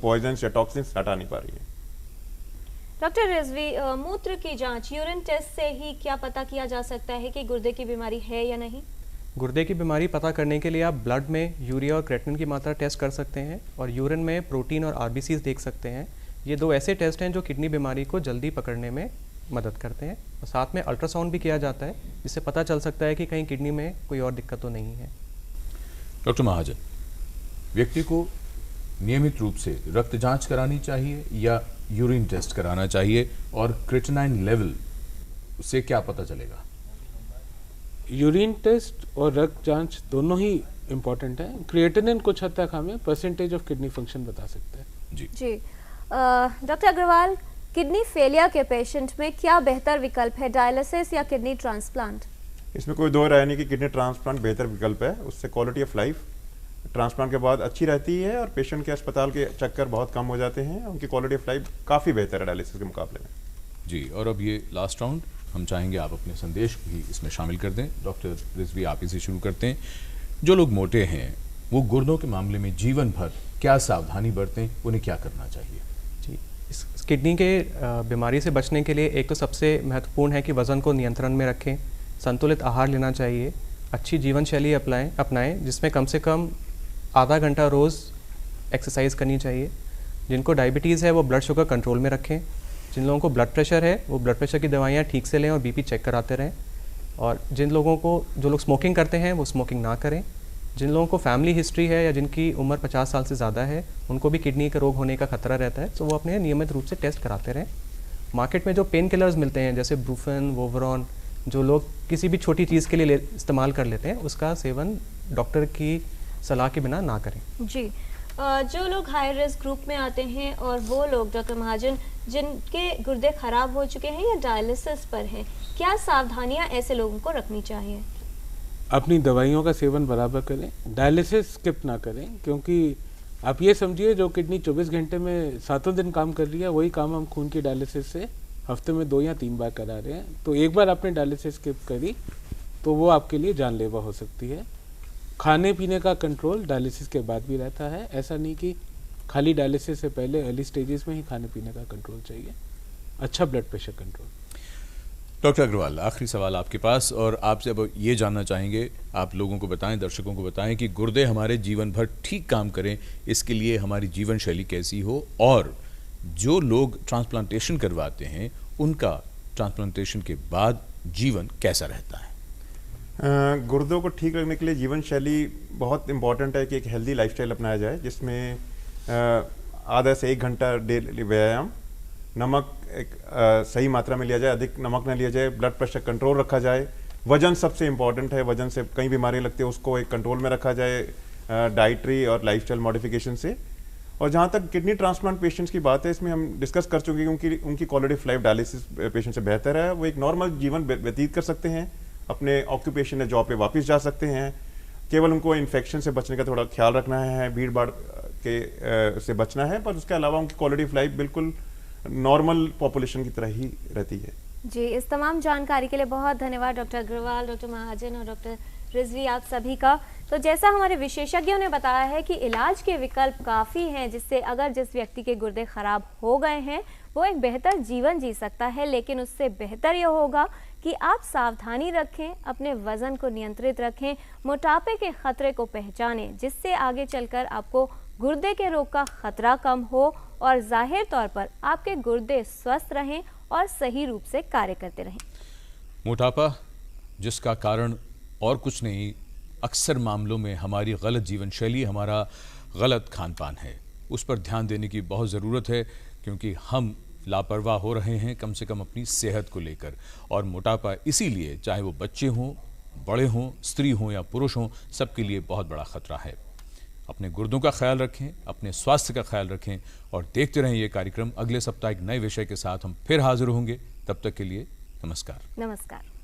पॉइजन्स या टॉक्सिन्स हटा नहीं पा रही है।
डॉक्टर रिजवी, मूत्र की जांच यूरिन टेस्ट से ही क्या पता किया जा सकता है कि गुर्दे की बीमारी है या नहीं?
गुर्दे की बीमारी पता करने के लिए आप ब्लड में यूरिया और क्रेटिनिन की मात्रा टेस्ट कर सकते हैं और यूरिन में प्रोटीन और आरबीसीज देख सकते हैं। ये दो ऐसे टेस्ट हैं जो किडनी बीमारी को जल्दी पकड़ने में मदद करते हैं। और साथ में अल्ट्रासाउंड भी किया जाता है, जिससे पता चल सकता है कि कहीं किडनी में कोई और दिक्कत तो नहीं है।
डॉक्टर महाजन, व्यक्ति को नियमित रूप से रक्त जांच करानी चाहिए या यूरिन टेस्ट कराना चाहिए, और क्रेटिनाइन लेवल से क्या पता चलेगा?
यूरिन टेस्ट और रक्त जांच दोनों ही इम्पोर्टेंट है। क्रिएटिनिन कुछ हद तक हमें परसेंटेज ऑफ किडनी फंक्शन बता सकता है।
जी डॉक्टर अग्रवाल, किडनी फेलियर के पेशेंट में क्या बेहतर विकल्प है, डायलिसिस या किडनी ट्रांसप्लांट?
इसमें कोई दो राय नहीं कि किडनी ट्रांसप्लांट बेहतर विकल्प है। उससे क्वालिटी ऑफ लाइफ ट्रांसप्लांट के बाद अच्छी रहती है और पेशेंट के अस्पताल के चक्कर बहुत कम हो जाते हैं। उनकी क्वालिटी ऑफ लाइफ काफ़ी बेहतर है डायलिसिस के मुकाबले में।
जी, और अब ये लास्ट राउंड, हम चाहेंगे आप अपने संदेश भी इसमें शामिल कर दें। डॉक्टर रिजवी, आप इसे शुरू करते हैं। जो लोग मोटे हैं वो गुर्दों के मामले में जीवन भर क्या सावधानी बरतें, उन्हें क्या करना चाहिए?
जी, इस किडनी के बीमारी से बचने के लिए एक तो सबसे महत्वपूर्ण है कि वज़न को नियंत्रण में रखें, संतुलित आहार लेना चाहिए, अच्छी जीवन शैली अपनाएं जिसमें कम से कम आधा घंटा रोज़ एक्सरसाइज करनी चाहिए। जिनको डायबिटीज़ है वो ब्लड शुगर कंट्रोल में रखें। जिन लोगों को ब्लड प्रेशर है वो ब्लड प्रेशर की दवाइयाँ ठीक से लें और बीपी चेक कराते रहें। और जिन लोगों को, जो लोग स्मोकिंग करते हैं वो स्मोकिंग ना करें। जिन लोगों को फैमिली हिस्ट्री है या जिनकी उम्र 50 साल से ज़्यादा है, उनको भी किडनी का रोग होने का खतरा रहता है, तो वो अपने नियमित रूप से टेस्ट कराते रहें। मार्केट में जो पेन किलर्स मिलते हैं जैसे ब्रूफेन, वोवरॉन, जो लोग किसी भी छोटी चीज़ के लिए इस्तेमाल कर लेते हैं, उसका सेवन डॉक्टर की सलाह के बिना ना करें।
जी, जो लोग हाई रिस्क ग्रुप में आते हैं और वो लोग डॉक्टर महाजन जिनके गुर्दे खराब हो चुके हैं या डायलिसिस पर हैं, क्या सावधानियां ऐसे लोगों को रखनी चाहिए?
अपनी दवाइयों का सेवन बराबर करें, डायलिसिस स्किप ना करें, क्योंकि आप ये समझिए जो किडनी 24 घंटे में 7 दिन काम कर रही है, वही काम हम खून की डायलिसिस से हफ्ते में 2 या 3 बार करा रहे हैं। तो एक बार आपने डायलिसिस स्किप करी तो वो आपके लिए जानलेवा हो सकती है। खाने पीने का कंट्रोल डायलिसिस के बाद भी रहता है, ऐसा नहीं कि खाली डायलिसिस से पहले अर्ली स्टेजेस में ही खाने पीने का कंट्रोल चाहिए। अच्छा blood pressure control.
Doctor Agarwal, आखिरी सवाल आपके पास, और आपसे अब ये जानना चाहेंगे, आप लोगों को बताएं, दर्शकों को बताएं कि गुर्दे हमारे जीवन भर ठीक काम करें, इसके लिए हमारी जीवन शैली कैसी हो, और जो लोग ट्रांसप्लांटेशन करवाते हैं उनका ट्रांसप्लांटेशन के बाद जीवन कैसा रहता है?
गुर्दों को ठीक रखने के लिए जीवन शैली बहुत इंपॉर्टेंट है कि एक हेल्दी लाइफस्टाइल अपनाया जाए, जिसमें आधा से 1 घंटा डेली व्यायाम, नमक एक सही मात्रा में लिया जाए, अधिक नमक न लिया जाए, ब्लड प्रेशर कंट्रोल रखा जाए, वजन सबसे इम्पॉर्टेंट है, वजन से कई बीमारियां लगती है, उसको एक कंट्रोल में रखा जाए डाइटरी और लाइफस्टाइल मॉडिफिकेशन से। और जहाँ तक किडनी ट्रांसप्लांट पेशेंट्स की बात है, इसमें हम डिस्कस कर चुके हैं, उनकी quality of life dialysis patient से बेहतर है। वो एक नॉर्मल जीवन व्यतीत कर सकते हैं, अपने ऑक्यूपेशन या जॉब पे वापस जा सकते हैं। केवल उनको इन्फेक्शन से बचने का थोड़ा ख्याल रखना है, भीड़ भाड़ के से बचना है, पर उसके अलावा उनकी क्वालिटी ऑफ लाइफ बिल्कुल नॉर्मल पॉपुलेशन की तरह ही रहती है।
जी, इस तमाम जानकारी के लिए बहुत धन्यवाद डॉक्टर अग्रवाल, डॉक्टर महाजन और डॉक्टर रिजवी, आप सभी का। तो जैसा हमारे विशेषज्ञों ने बताया है कि इलाज के विकल्प काफ़ी हैं, जिससे अगर जिस व्यक्ति के गुर्दे खराब हो गए हैं वो एक बेहतर जीवन जी सकता है, लेकिन उससे बेहतर ये होगा कि आप सावधानी रखें, अपने वज़न को नियंत्रित रखें, मोटापे के खतरे को पहचानें, जिससे आगे चलकर आपको गुर्दे के रोग का खतरा कम हो और जाहिर तौर पर आपके गुर्दे स्वस्थ रहें और सही रूप से कार्य करते रहें।
मोटापा जिसका कारण और कुछ नहीं, अक्सर मामलों में हमारी गलत जीवन शैली, हमारा गलत खान पान है। उस पर ध्यान देने की बहुत ज़रूरत है क्योंकि हम लापरवाह हो रहे हैं कम से कम अपनी सेहत को लेकर। और मोटापा इसीलिए, चाहे वो बच्चे हों, बड़े हों, स्त्री हों या पुरुष हों, सबके लिए बहुत बड़ा खतरा है। अपने गुर्दों का ख्याल रखें, अपने स्वास्थ्य का ख्याल रखें और देखते रहें ये कार्यक्रम। अगले सप्ताह एक नए विषय के साथ हम फिर हाजिर होंगे। तब तक के लिए नमस्कार।
नमस्कार।